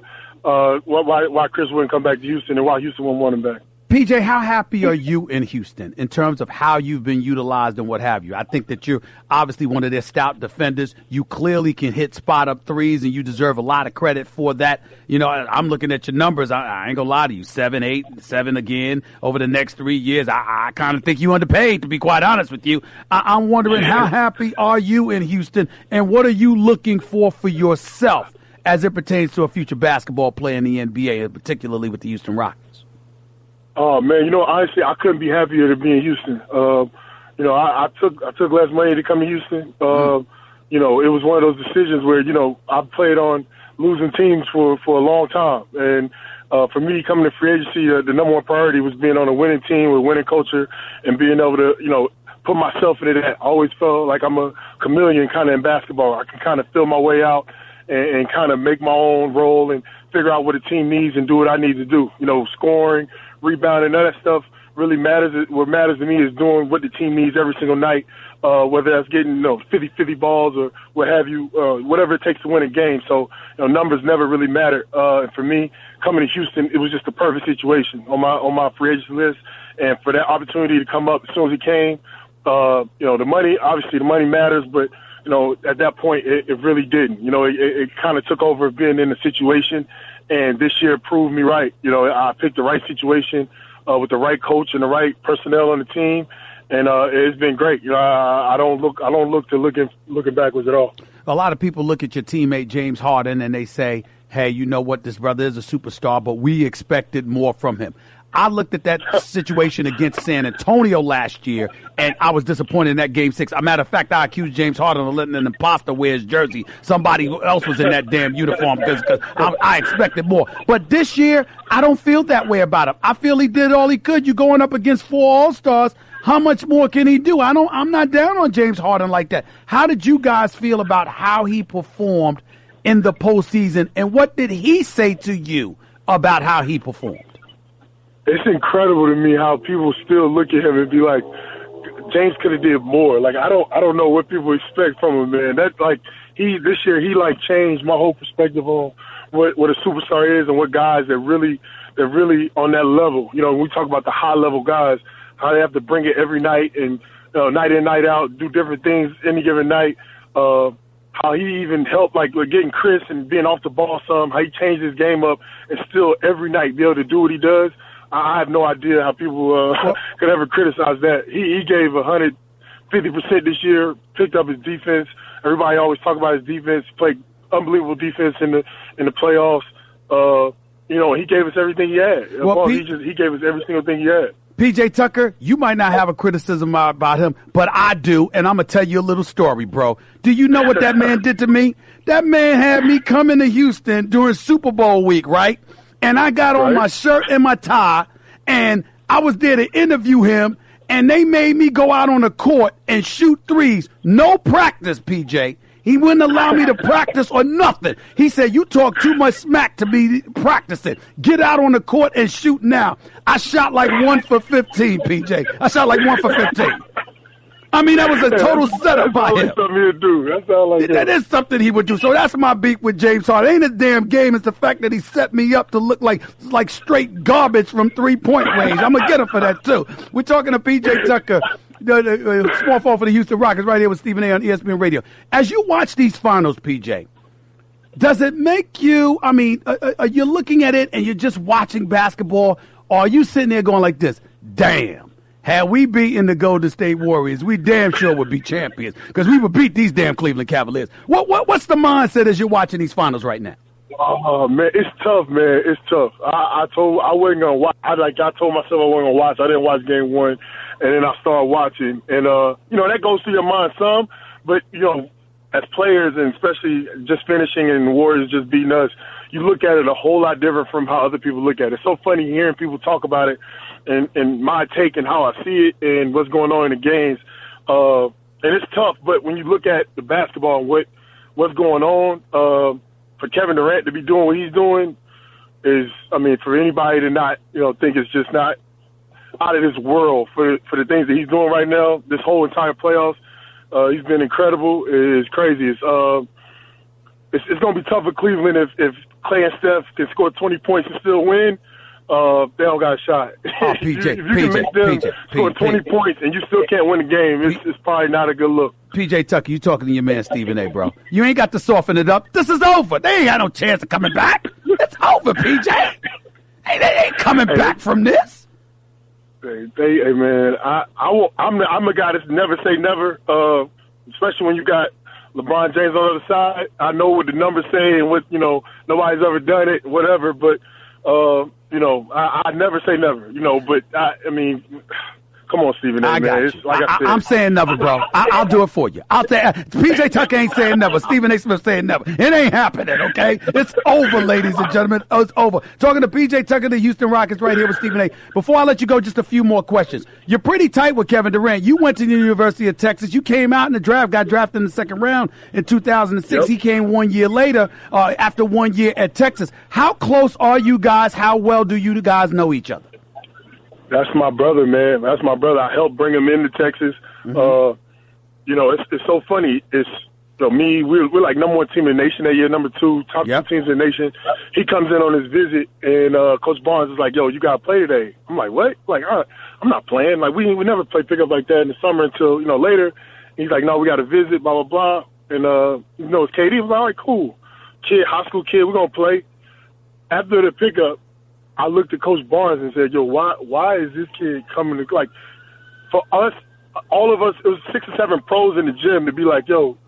Chris wouldn't come back to Houston and why Houston wouldn't want him back. PJ, how happy are you in Houston in terms of how you've been utilized and what have you? I think that you're obviously one of their stout defenders. You clearly can hit spot-up threes, and you deserve a lot of credit for that. I'm looking at your numbers. I ain't going to lie to you. 7, 8, 7 again over the next 3 years. I kind of think you underpaid, to be quite honest with you. I'm wondering, how happy are you in Houston, and what are you looking for yourself as it pertains to a future basketball player in the NBA, and particularly with the Houston Rockets? Oh man, honestly, I couldn't be happier to be in Houston. I took less money to come to Houston. It was one of those decisions where I played on losing teams for a long time, and for me coming to free agency, the number one priority was being on a winning team with winning culture and being able to put myself into that. I always felt like I'm a chameleon kind of in basketball. I can kind of feel my way out and kind of make my own role and figure out what the team needs and do what I need to do. You know, scoring, rebounding, none of that stuff really matters. What matters to me is doing what the team needs every single night, whether that's getting 50-50 balls or what have you, whatever it takes to win a game. So numbers never really matter. And for me, coming to Houston, it was just the perfect situation on my free agency list, and for that opportunity to come up as soon as it came. The money matters, but at that point, it really didn't. It kind of took over being in the situation, and this year proved me right. I picked the right situation with the right coach and the right personnel on the team, and it's been great. I don't look to looking backwards at all. A lot of people look at your teammate James Harden and they say, "Hey, you know what? This brother is a superstar, but we expected more from him." I looked at that situation against San Antonio last year, and I was disappointed in that Game 6. As a matter of fact, I accused James Harden of letting an imposter wear his jersey. Somebody else was in that damn uniform because I expected more. But this year, I don't feel that way about him. I feel he did all he could. You're going up against 4 All-Stars. How much more can he do? I'm not down on James Harden like that. How did you guys feel about how he performed in the postseason, and what did he say to you about how he performed? It's incredible to me how people still look at him and be like, James could have did more. Like, I don't know what people expect from him, man. That this year he changed my whole perspective on what a superstar is and what guys that really on that level. When we talk about the high level guys, how they have to bring it every night and night in, night out, do different things any given night. How he even helped with getting Chris and being off the ball some, how he changed his game up and still every night be able to do what he does. I have no idea how people could ever criticize that. He gave 150% this year, picked up his defense. Everybody always talk about his defense. He played unbelievable defense in the playoffs. He gave us everything he had. He gave us every single thing he had. PJ Tucker, you might not have a criticism about him, but I do, and I'm going to tell you a little story, bro. Do you know what that man did to me? That man had me coming to Houston during Super Bowl week, right? And I got on my shirt and my tie, and I was there to interview him, and they made me go out on the court and shoot threes. No practice, PJ. He wouldn't allow me to practice or nothing. He said, "You talk too much smack to be practicing. Get out on the court and shoot now." I shot 1 for 15, PJ. I shot 1 for 15. I mean, that was a total setup by him. That's something he'd do. That is something he would do. So that's my beef with James Harden. Ain't a damn game. It's the fact that he set me up to look like straight garbage from 3-point range. I'm going to get him for that, too. We're talking to PJ Tucker, the small forward for the Houston Rockets, right here with Stephen A. on ESPN Radio. As you watch these finals, PJ, does it make you, are you looking at it and you're just watching basketball, or are you sitting there going like this, damn? Had we beaten the Golden State Warriors, we damn sure would be champions because we would beat these damn Cleveland Cavaliers. What's the mindset as you're watching these finals right now? Oh man, it's tough, man. It's tough. I wasn't gonna watch. I told myself I wasn't gonna watch. I didn't watch Game 1, and then I started watching, and that goes through your mind some. But as players, and especially just finishing and the Warriors just beating us, you look at it a whole lot different from how other people look at it. It's so funny hearing people talk about it. And my take and how I see it and what's going on in the games. And it's tough, but when you look at the basketball and what's going on, for Kevin Durant to be doing what he's doing is, for anybody to not, think it's just not out of this world for the things that he's doing right now, this whole entire playoffs, he's been incredible. It's crazy. It's going to be tough for Cleveland if Clay and Steph can score 20 points and still win. They don't got a shot. Oh, PJ, if you can make them score 20 points and you still can't win the game, it's probably not a good look. PJ Tucker, you talking to your man Stephen A., bro. You ain't got to soften it up. This is over. They ain't got no chance of coming back. It's over, PJ. Hey, they ain't coming back from this. Hey, man, I'm a guy that's never say never, especially when you got LeBron James on the other side. I know what the numbers say and what, nobody's ever done it, whatever, but I never say never, but Come on, Stephen A, I got man. you. It's, like I said, I'm saying never, bro. I'll do it for you. I'll say PJ Tucker ain't saying never. Stephen A. Smith saying never. It ain't happening, okay? It's over, ladies and gentlemen. It's over. Talking to PJ Tucker, the Houston Rockets, right here with Stephen A. Before I let you go, just a few more questions. You're pretty tight with Kevin Durant. You went to the University of Texas. You came out in the draft, got drafted in the second round in 2006. Yep. He came 1 year later, after 1 year at Texas. How close are you guys? How well do you guys know each other? That's my brother, man. That's my brother. I helped bring him into Texas. Mm-hmm. It's so funny. It's we're like number one team in the nation that year, number two, top two teams in the nation. He comes in on his visit, and Coach Barnes is like, "Yo, you got to play today." I'm like, "What?" Like, I'm not playing. Like, we never play pickup like that in the summer until later. He's like, "No, we got to visit, blah blah blah." And it's KD. I was like, "All right, cool, kid, high school kid, we're gonna play." After the pickup, I looked at Coach Barnes and said, "Yo, why is this kid coming to, like, for us, all of us, it was 6 or 7 pros in the gym to be like, yo,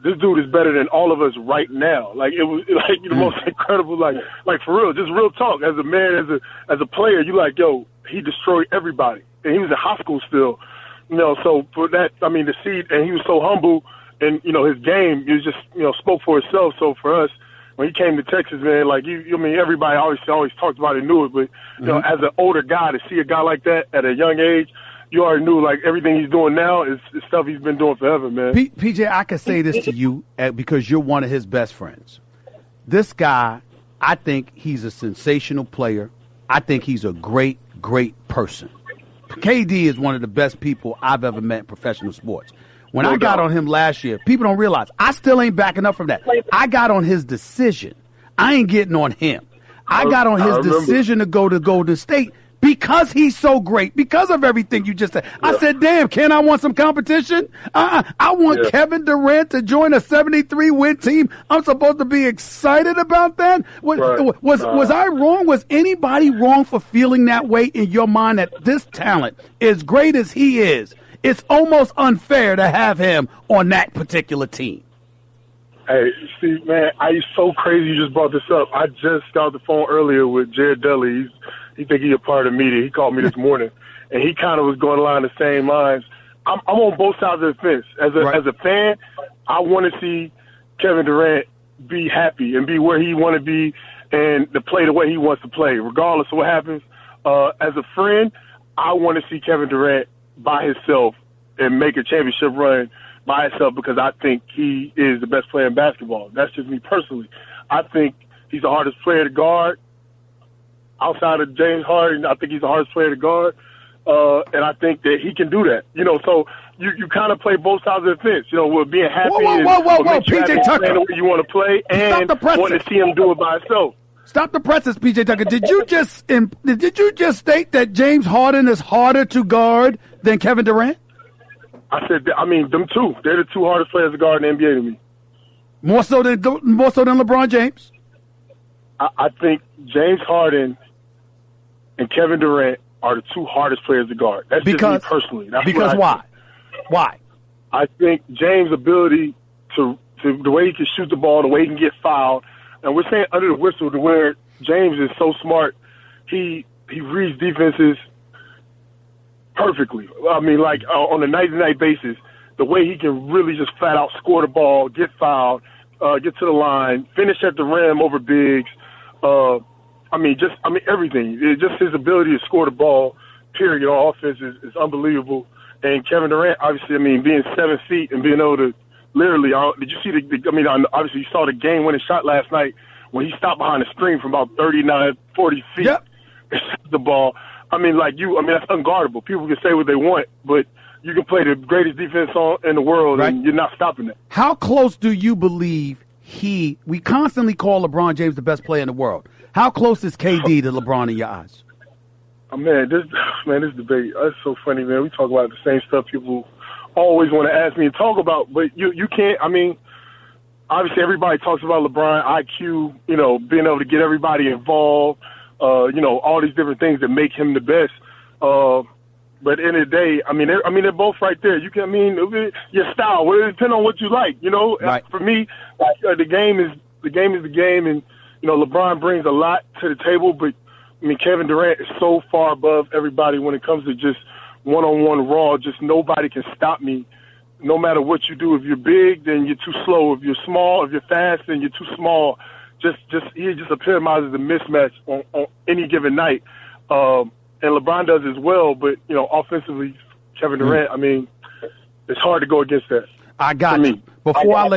this dude is better than all of us right now." Like, it was like the most incredible, like for real, just real talk. As a man, as a player, you like, yo, he destroyed everybody. And he was in high school still, so for that, I mean, to see, and he was so humble, and, his game, it was just, spoke for itself. So for us, when he came to Texas, man, like everybody always talked about it, knew it, but as an older guy, to see a guy like that at a young age, you already knew like everything he's doing now is stuff he's been doing forever, man. PJ, I can say this to you because you're one of his best friends. This guy, I think he's a sensational player. I think he's a great, great person. KD is one of the best people I've ever met in professional sports. When I got on him last year, people don't realize I still ain't backing up from that. I got on his decision. I ain't getting on him. I got on his decision to go to Golden State because he's so great, because of everything you just said. I said, damn, can I want some competition? I want Kevin Durant to join a 73-win team. I'm supposed to be excited about that? Was I wrong? Was anybody wrong for feeling that way in your mind that this talent, as great as he is, it's almost unfair to have him on that particular team? Hey, Steve, man, it's so crazy you just brought this up. I just got off the phone earlier with Jared Dudley. He think he's a part of the media. He called me this morning, and he kind of was going along the same lines. I'm on both sides of the fence. As a fan, I want to see Kevin Durant be happy and be where he want to be and to play the way he wants to play, regardless of what happens. As a friend, I want to see Kevin Durant by himself and make a championship run by himself because I think he is the best player in basketball. That's just me personally. I think he's the hardest player to guard. Outside of James Harden, I think he's the hardest player to guard. And I think that he can do that. So you kind of play both sides of the fence, with being happy and PJ Tucker, the way you want to play and want to see him do it by himself. Stop the presses, PJ Tucker. Did you just state that James Harden is harder to guard than Kevin Durant? I said, them two. They're the two hardest players to guard in the NBA to me. More so than LeBron James? I think James Harden and Kevin Durant are the two hardest players to guard. That's just me personally. That's why? Why? I think James' ability to the way he can shoot the ball, the way he can get fouled, and we're saying under the whistle to where James is so smart, he reads defenses perfectly. I mean, like on a night-to-night basis, the way he can really just flat out score the ball, get fouled, get to the line, finish at the rim over bigs. Everything. Just his ability to score the ball, period, on offense is unbelievable. And Kevin Durant, obviously, being 7 feet and being able to literally, did you see obviously you saw the game-winning shot last night when he stopped behind the screen from about 39, 40 feet. Yep. The ball. That's unguardable. People can say what they want, but you can play the greatest defense in the world, and you're not stopping that. How close do you believe we constantly call LeBron James the best player in the world. How close is KD to LeBron in your eyes? This debate, that's so funny, man. We talk about the same stuff people always want to ask me and talk about, but you can't, obviously everybody talks about LeBron, IQ, being able to get everybody involved, all these different things that make him the best. But at the end of the day, they're both right there. You can, your style, it depends on what you like, Right. For me, the game is the game, and, LeBron brings a lot to the table, but Kevin Durant is so far above everybody when it comes to just one-on-one raw. Just nobody can stop me. No matter what you do, if you're big, then you're too slow. If you're small, if you're fast, then you're too small. He just epitomizes the mismatch on any given night. And LeBron does as well, but, offensively, Kevin Durant, I mean, it's hard to go against that. I got you. Before I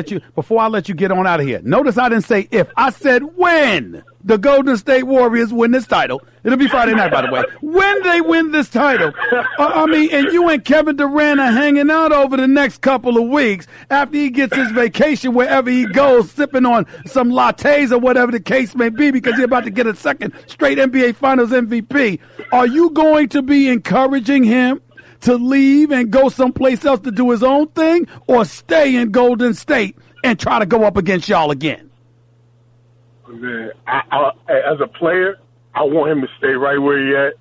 let you get on out of here, notice I didn't say if. I said when the Golden State Warriors win this title. It'll be Friday night, by the way. When they win this title, and you and Kevin Durant are hanging out over the next couple of weeks after he gets his vacation wherever he goes, sipping on some lattes or whatever the case may be, because he's about to get a second straight NBA Finals MVP. Are you going to be encouraging him to leave and go someplace else to do his own thing, or stay in Golden State and try to go up against y'all again? Man, as a player, I want him to stay right where he at,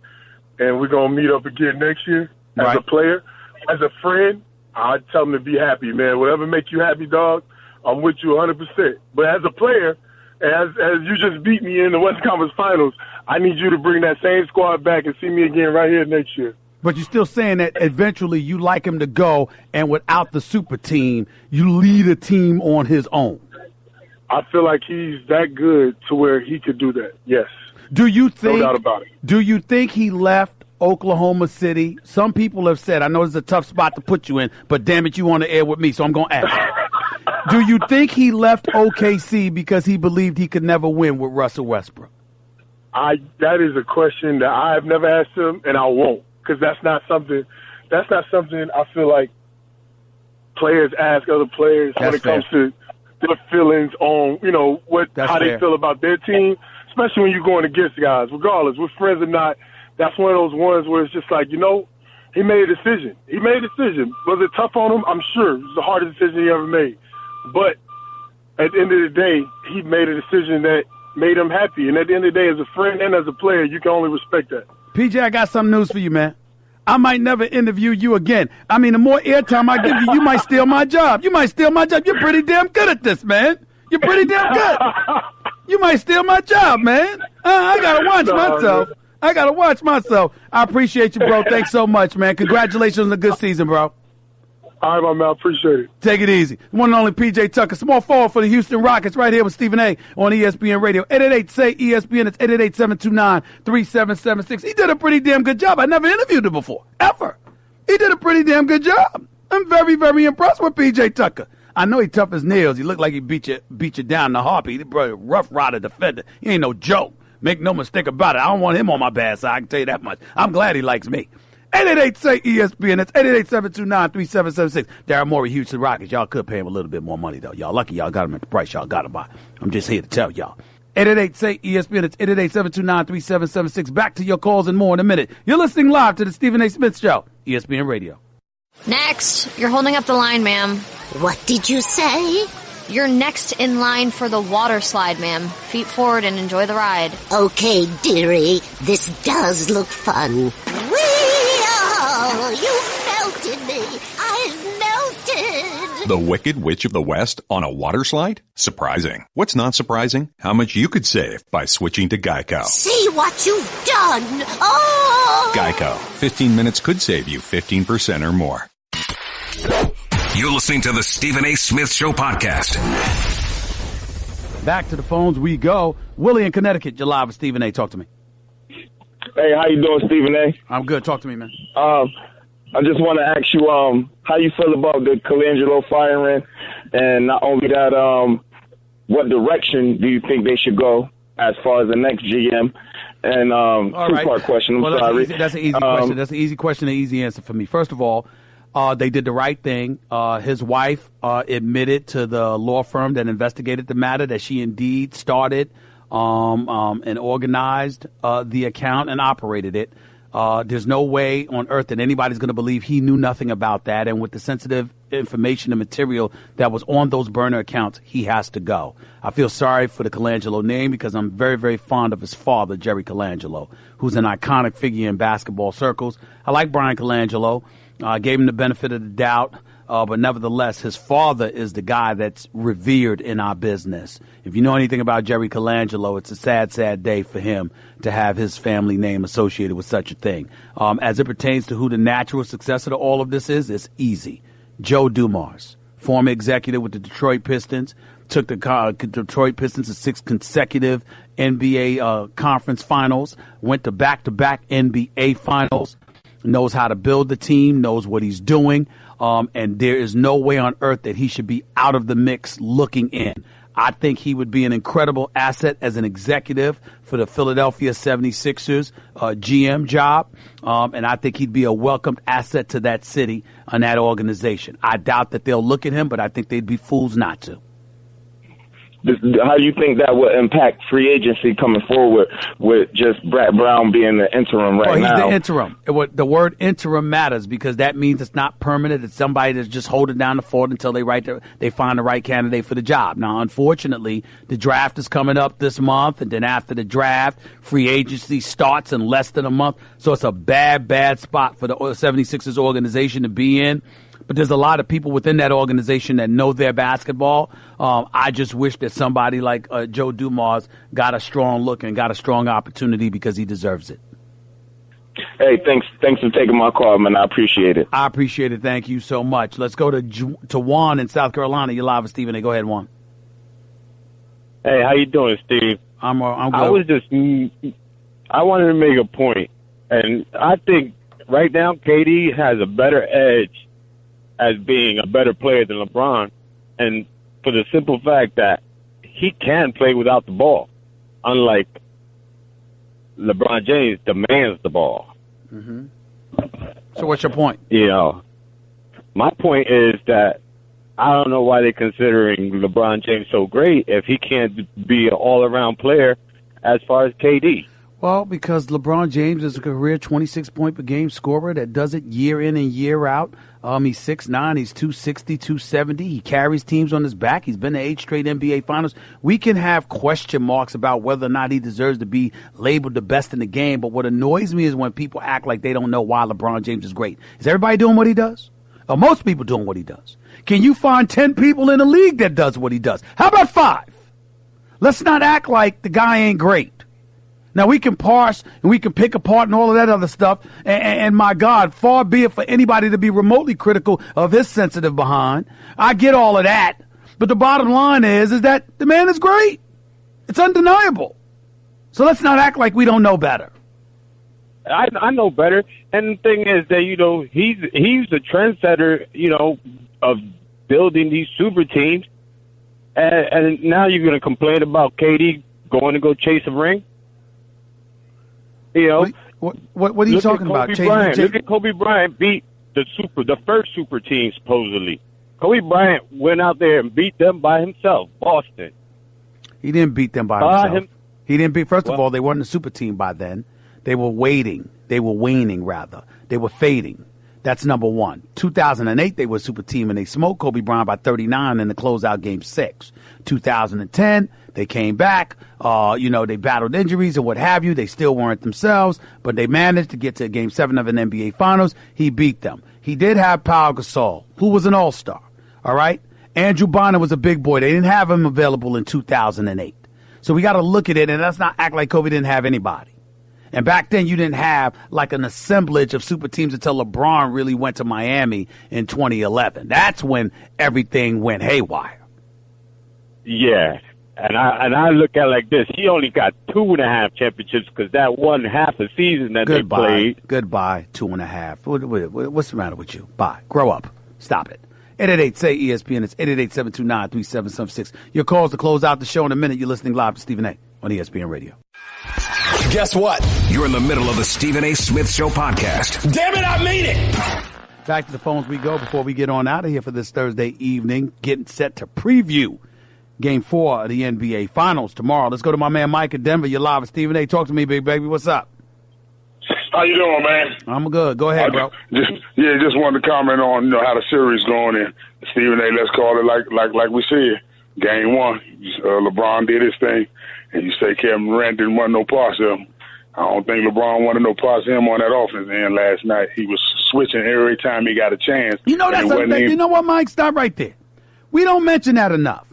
and we're going to meet up again next year. As a player, as a friend, I'd tell him to be happy, man. Whatever make you happy, dog, I'm with you 100%. But as a player, as you just beat me in the Western Conference Finals, I need you to bring that same squad back and see me again right here next year. But you're still saying that eventually you like him to go, and without the super team, you lead a team on his own. I feel like he's that good to where he could do that, yes. No doubt about it. Do you think he left Oklahoma City? Some people have said, I know it's a tough spot to put you in, but damn it, you on the air with me, so I'm going to ask. Do you think he left OKC because he believed he could never win with Russell Westbrook? That is a question that I've never asked him, and I won't, because that's not something I feel like players ask other players when it comes to their feelings on, how they feel about their team, especially when you're going against guys, regardless, we're friends or not. That's one of those ones where it's just like, he made a decision. Was it tough on him? I'm sure. It was the hardest decision he ever made. But at the end of the day, he made a decision that made him happy. And at the end of the day, as a friend and as a player, you can only respect that. PJ, I got some news for you, man. I might never interview you again. I mean, the more airtime I give you, you might steal my job. You're pretty damn good at this, man. You're pretty damn good. You might steal my job, man. I got to watch myself. I appreciate you, bro. Thanks so much, man. Congratulations on the good season, bro. All right, my man. Appreciate it. Take it easy. One and only PJ Tucker, small forward for the Houston Rockets, right here with Stephen A. on ESPN Radio. 888-SAY-ESPN. It's 888-729-3776. He did a pretty damn good job. I never interviewed him before, ever. He did a pretty damn good job. I'm very, very impressed with PJ Tucker. I know he tough as nails. He looked like he beat you down in the heartbeat. Bro, rough rider defender. He ain't no joke. Make no mistake about it. I don't want him on my bad side. I can tell you that much. I'm glad he likes me. 888-SAY-ESPN. That's 888-729-3776. Daryl Morey, Houston Rockets. Y'all could pay him a little bit more money, though. Y'all lucky y'all got him at the price y'all got him by. I'm just here to tell y'all. 888-SAY-ESPN. It's 888-729-3776. Back to your calls and more in a minute. You're listening live to the Stephen A. Smith Show, ESPN Radio. Next, you're holding up the line, ma'am. What did you say? You're next in line for the water slide, ma'am. Feet forward and enjoy the ride. Okay, dearie. This does look fun. You melted me. I've melted. The Wicked Witch of the West on a water slide? Surprising. What's not surprising? How much you could save by switching to Geico. See what you've done. Oh! Geico. 15 minutes could save you 15% or more. You're listening to the Stephen A. Smith Show podcast. Back to the phones we go. Willie in Connecticut, you're live with Stephen A. Talk to me. Hey, how you doing, Stephen A? I'm good. Talk to me, man. I just want to ask you how you feel about the Colangelo firing, and not only that, what direction do you think they should go as far as the next GM? And two-part question. I'm sorry. That's an easy question. That's an easy question, an easy answer for me. First of all, they did the right thing. His wife admitted to the law firm that investigated the matter that she indeed started and organized the account and operated it. There's no way on earth that anybody's going to believe he knew nothing about that. And with the sensitive information and material that was on those burner accounts, he has to go. I feel sorry for the Colangelo name because I'm very, very fond of his father, Jerry Colangelo, who's an iconic figure in basketball circles. I like Brian Colangelo. I gave him the benefit of the doubt But nevertheless, his father is the guy that's revered in our business. If you know anything about Jerry Colangelo, it's a sad, sad day for him to have his family name associated with such a thing. As it pertains to who the natural successor to all of this is, it's easy. Joe Dumars, former executive with the Detroit Pistons, took the Detroit Pistons to 6 consecutive NBA conference finals, went to back-to-back NBA finals, knows how to build the team, knows what he's doing. And there is no way on earth that he should be out of the mix looking in. I think he would be an incredible asset as an executive for the Philadelphia 76ers GM job. And I think he'd be a welcomed asset to that city and that organization. I doubt that they'll look at him, but I think they'd be fools not to. How do you think that will impact free agency coming forward with just Brett Brown being the interim now? He's the interim. The word interim matters because that means it's not permanent. It's somebody that's just holding down the fort until they find the right candidate for the job. Now, unfortunately, the draft is coming up this month, and then after the draft, free agency starts in less than a month. So it's a bad, bad spot for the 76ers organization to be in. But there's a lot of people within that organization that know their basketball. I just wish that somebody like Joe Dumars got a strong look and got a strong opportunity because he deserves it. Hey, thanks for taking my call, man. I appreciate it. I appreciate it. Thank you so much. Let's go to Juan in South Carolina. You're live with Stephen A. Go ahead, Juan. Hey, how you doing, Steve? I'm good. I wanted to make a point, and I think right now KD has a better edge as being a better player than LeBron, and for the simple fact that he can play without the ball, unlike LeBron James demands the ball. Mm-hmm. So what's your point? My point is that I don't know why they're considering LeBron James so great if he can't be an all-around player as far as KD. Well, because LeBron James is a career 26-point-per-game scorer that does it year in and year out. He's 6'9", he's 260, 270. He carries teams on his back. He's been to 8 straight NBA Finals. We can have question marks about whether or not he deserves to be labeled the best in the game, but what annoys me is when people act like they don't know why LeBron James is great. Is everybody doing what he does? Or most people doing what he does? Can you find 10 people in the league that does what he does? How about 5? Let's not act like the guy ain't great. Now, we can parse and we can pick apart and all of that other stuff. And my God, far be it for anybody to be remotely critical of his sensitive behind. I get all of that. But the bottom line is that the man is great. It's undeniable. So let's not act like we don't know better. I know better. And the thing is that, he's the trendsetter, of building these super teams. And now you're going to complain about KD going to go chase a ring? What are you talking about? Look at Kobe Bryant beat the first super team, supposedly. Kobe Bryant went out there and beat them by himself, Boston. He didn't beat them by himself. He didn't beat. First of all, they weren't a super team by then. They were waning. They were waning, rather. They were fading. That's number one. 2008, they were a super team, and they smoked Kobe Bryant by 39 in the closeout Game 6. 2010, they came back. They battled injuries and what have you. They still weren't themselves, but they managed to get to Game 7 of an NBA Finals. He beat them. He did have Pau Gasol, who was an all-star, all right? Andrew Bonner was a big boy. They didn't have him available in 2008. So we got to look at it, and let's not act like Kobe didn't have anybody. And back then, you didn't have like an assemblage of super teams until LeBron really went to Miami in 2011. That's when everything went haywire. Yeah. And I look at it like this. He only got 2.5 championships because that one half a season that they played. Goodbye, 2.5. What's the matter with you? Bye. Grow up. Stop it. 888-SAY-ESPN. It's 888-729-3776. Your calls to close out the show in a minute. You're listening live to Stephen A. on ESPN Radio. Guess what? You're in the middle of the Stephen A. Smith Show podcast. Damn it, I mean it! Back to the phones we go before we get on out of here for this Thursday evening. Getting set to preview Game 4 of the NBA Finals tomorrow. Let's go to my man Mike in Denver. You're live with Stephen A. Talk to me, big baby. What's up? How you doing, man? I'm good. Go ahead, bro. Just wanted to comment on how the series going. And Stephen A., let's call it like we said. Game 1, LeBron did his thing, and you say Kevin Durant didn't want no parts of him. I don't think LeBron wanted no parts of him on that offense end last night. He was switching every time he got a chance. You know you know what, Mike? Stop right there. We don't mention that enough.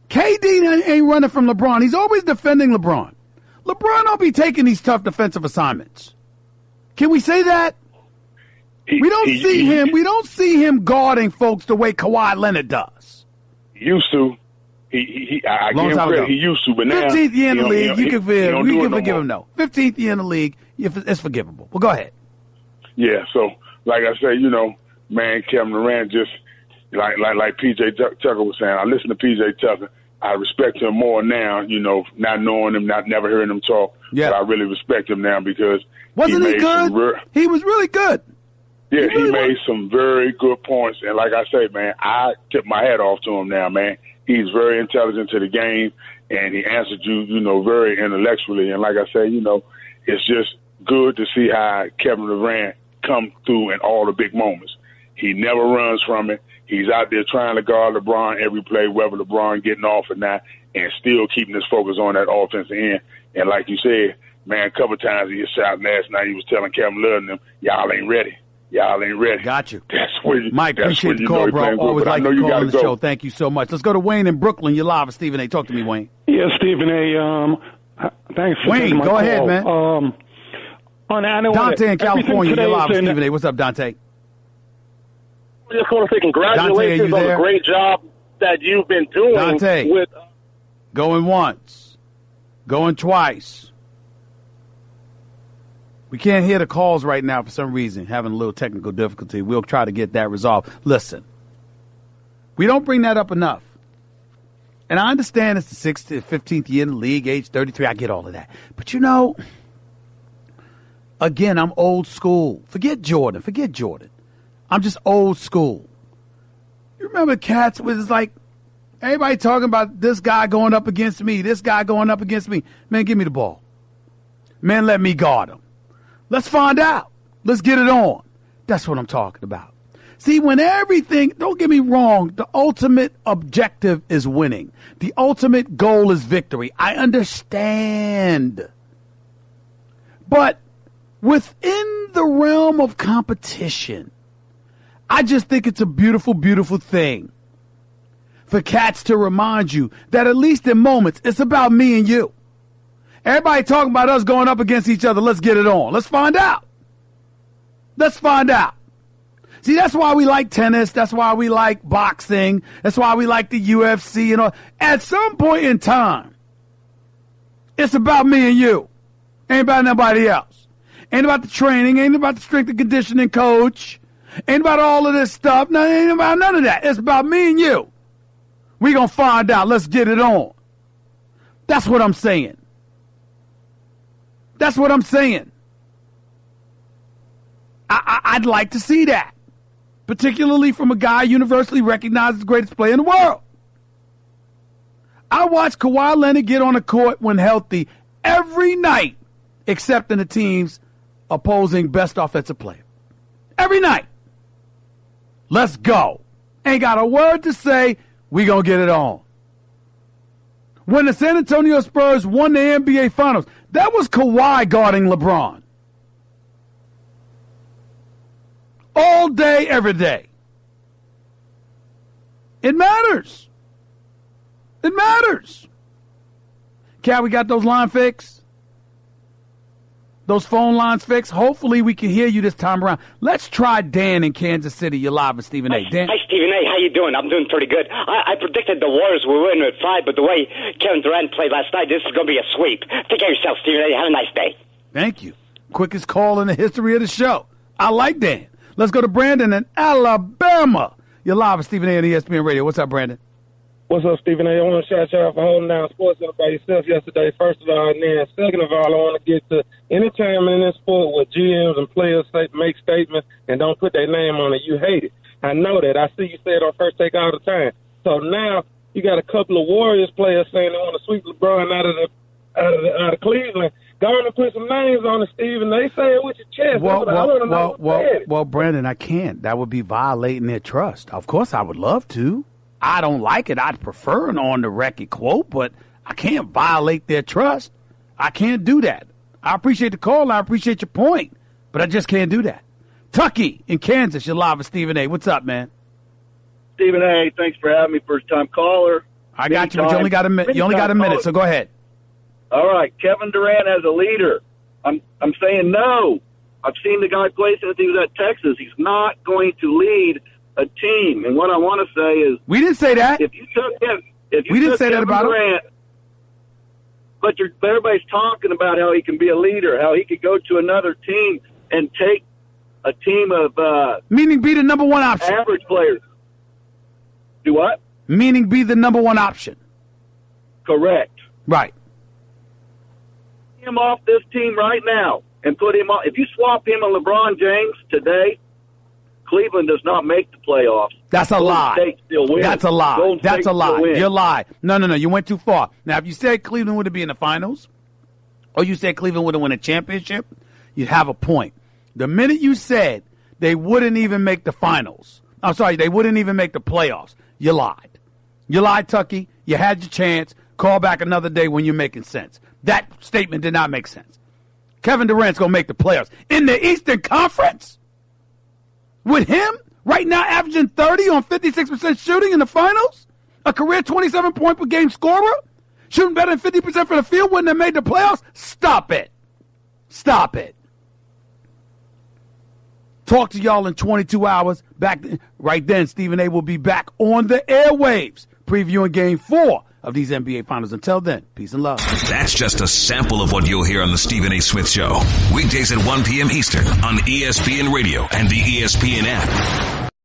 KD ain't running from LeBron. He's always defending LeBron. LeBron don't be taking these tough defensive assignments. Can we say that? We don't see him guarding folks the way Kawhi Leonard does. Used to. I give him credit. He used to, but now 15th year in the league, you can forgive him. No, 15th year in the league, it's forgivable. Well, go ahead. Yeah. So, like I say, man, Kevin Durant just like PJ Tucker was saying. I listen to PJ Tucker. I respect him more now. Not knowing him, never hearing him talk. Yeah. But I really respect him now because wasn't he good? He was really good. Yeah, he made some very good points, and like I say, man, I tip my hat off to him now, man. He's very intelligent to the game, and he answered you, very intellectually. And like I say, it's just good to see how Kevin Durant come through in all the big moments. He never runs from it. He's out there trying to guard LeBron every play, whether LeBron getting off or not, and still keeping his focus on that offensive end. And like you said, man, a couple of times he was shouting last night. He was telling Kevin Love and them, y'all ain't ready. Y'all ain't ready. Got you. That's when Mike, appreciate the call, bro. Always like you calling the show. Thank you so much. Let's go to Wayne in Brooklyn. You're live with Stephen A. Talk to me, Wayne. Yeah, Stephen A. Thanks for Wayne, go ahead, man. Dante in California. You're live with Stephen A. What's up, Dante? I just want to say congratulations Dante, on the great job that you've been doing. Dante, going once, going twice. We can't hear the calls right now for some reason, having a little technical difficulty. We'll try to get that resolved. Listen, we don't bring that up enough. And I understand it's the 15th year in the league, age 33. I get all of that. But, again, I'm old school. Forget Jordan. I'm just old school. You remember cats was like, everybody talking about this guy going up against me, this guy going up against me. Man, give me the ball. Man, let me guard him. Let's find out. Let's get it on. That's what I'm talking about. See, when don't get me wrong, the ultimate objective is winning. The ultimate goal is victory. I understand. But within the realm of competition, I just think it's a beautiful, beautiful thing for cats to remind you that at least in moments, it's about me and you. Everybody talking about us going up against each other. Let's get it on. Let's find out. See, that's why we like tennis. That's why we like boxing. That's why we like the UFC and all. At some point in time, it's about me and you. Ain't about nobody else. Ain't about the training. Ain't about the strength and conditioning coach. Ain't about all of this stuff. No, ain't about none of that. It's about me and you. We gonna find out. Let's get it on. That's what I'm saying. I'd like to see that, particularly from a guy universally recognized as the greatest player in the world. I watch Kawhi Leonard get on the court when healthy every night, except in the team's opposing best offensive player. Every night. Let's go. Ain't got a word to say. We gonna get it on. When the San Antonio Spurs won the NBA Finals, that was Kawhi guarding LeBron. All day, every day. It matters. Cal, we got those line fixed? Those phone lines fixed? Hopefully we can hear you this time around. Let's try Dan in Kansas City. You're live with Stephen A. Dan. Hi, Stephen A. How you doing? I'm doing pretty good. I predicted the Warriors would win with 5, but the way Kevin Durant played last night, this is going to be a sweep. Take care of yourself, Stephen A. Have a nice day. Thank you. Quickest call in the history of the show. I like Dan. Let's go to Brandon in Alabama. You're live with Stephen A. on ESPN Radio. What's up, Brandon? What's up, Stephen A.? I want to shout you out for holding down Sports Center by yourself yesterday, first of all. And then second of all, I want to get to entertainment in this sport where GMs and players make statements and don't put their name on it. You hate it. I know that. I see you say it on First Take all the time. So now you got a couple of Warriors players saying they want to sweep LeBron out of Cleveland. Go on and put some names on it, Stephen. They say it with your chest. Well, Brandon, I can't. That would be violating their trust. Of course, I would love to. I don't like it. I'd prefer an on-the-record quote, but I can't violate their trust. I can't do that. I appreciate the call. I appreciate your point, but I just can't do that. Tucky in Kansas, you're live with Stephen A. What's up, man? Stephen A., thanks for having me. First-time caller. I got you, but you only got a minute. You only got a minute, so go ahead. All right, Kevin Durant as a leader. I'm saying no. I've seen the guy play since he was at Texas. He's not going to lead a team. And what I want to say is, we didn't say that. If you took him, we didn't say that about Durant, him. But everybody's talking about how he can be a leader, how he could go to another team and take a team of meaning be the number one option. Average players. Do what? Meaning be the number one option. Correct. Right. Him off this team right now and put him on. If you swap him and LeBron James today, Cleveland does not make the playoffs. That's a lie. State still wins. That's a lie. Golden That's State a lie. still wins. You're lying. No. You went too far. Now, if you said Cleveland would be in the finals, or you said Cleveland would have won a championship, you'd have a point. The minute you said they wouldn't even make the finals, I'm sorry, they wouldn't even make the playoffs, you lied. You lied, Tucky. You had your chance. Call back another day when you're making sense. That statement did not make sense. Kevin Durant's going to make the playoffs. In the Eastern Conference? With him right now averaging 30 on 56% shooting in the finals? A career 27-point per game scorer? Shooting better than 50% from the field, wouldn't have made the playoffs? Stop it. Stop it. Talk to y'all in 22 hours. Right then, Stephen A. will be back on the airwaves, previewing Game 4 of these NBA Finals. Until then, peace and love. That's just a sample of what you'll hear on the Stephen A. Smith Show. Weekdays at 1 p.m. Eastern on ESPN Radio and the ESPN app.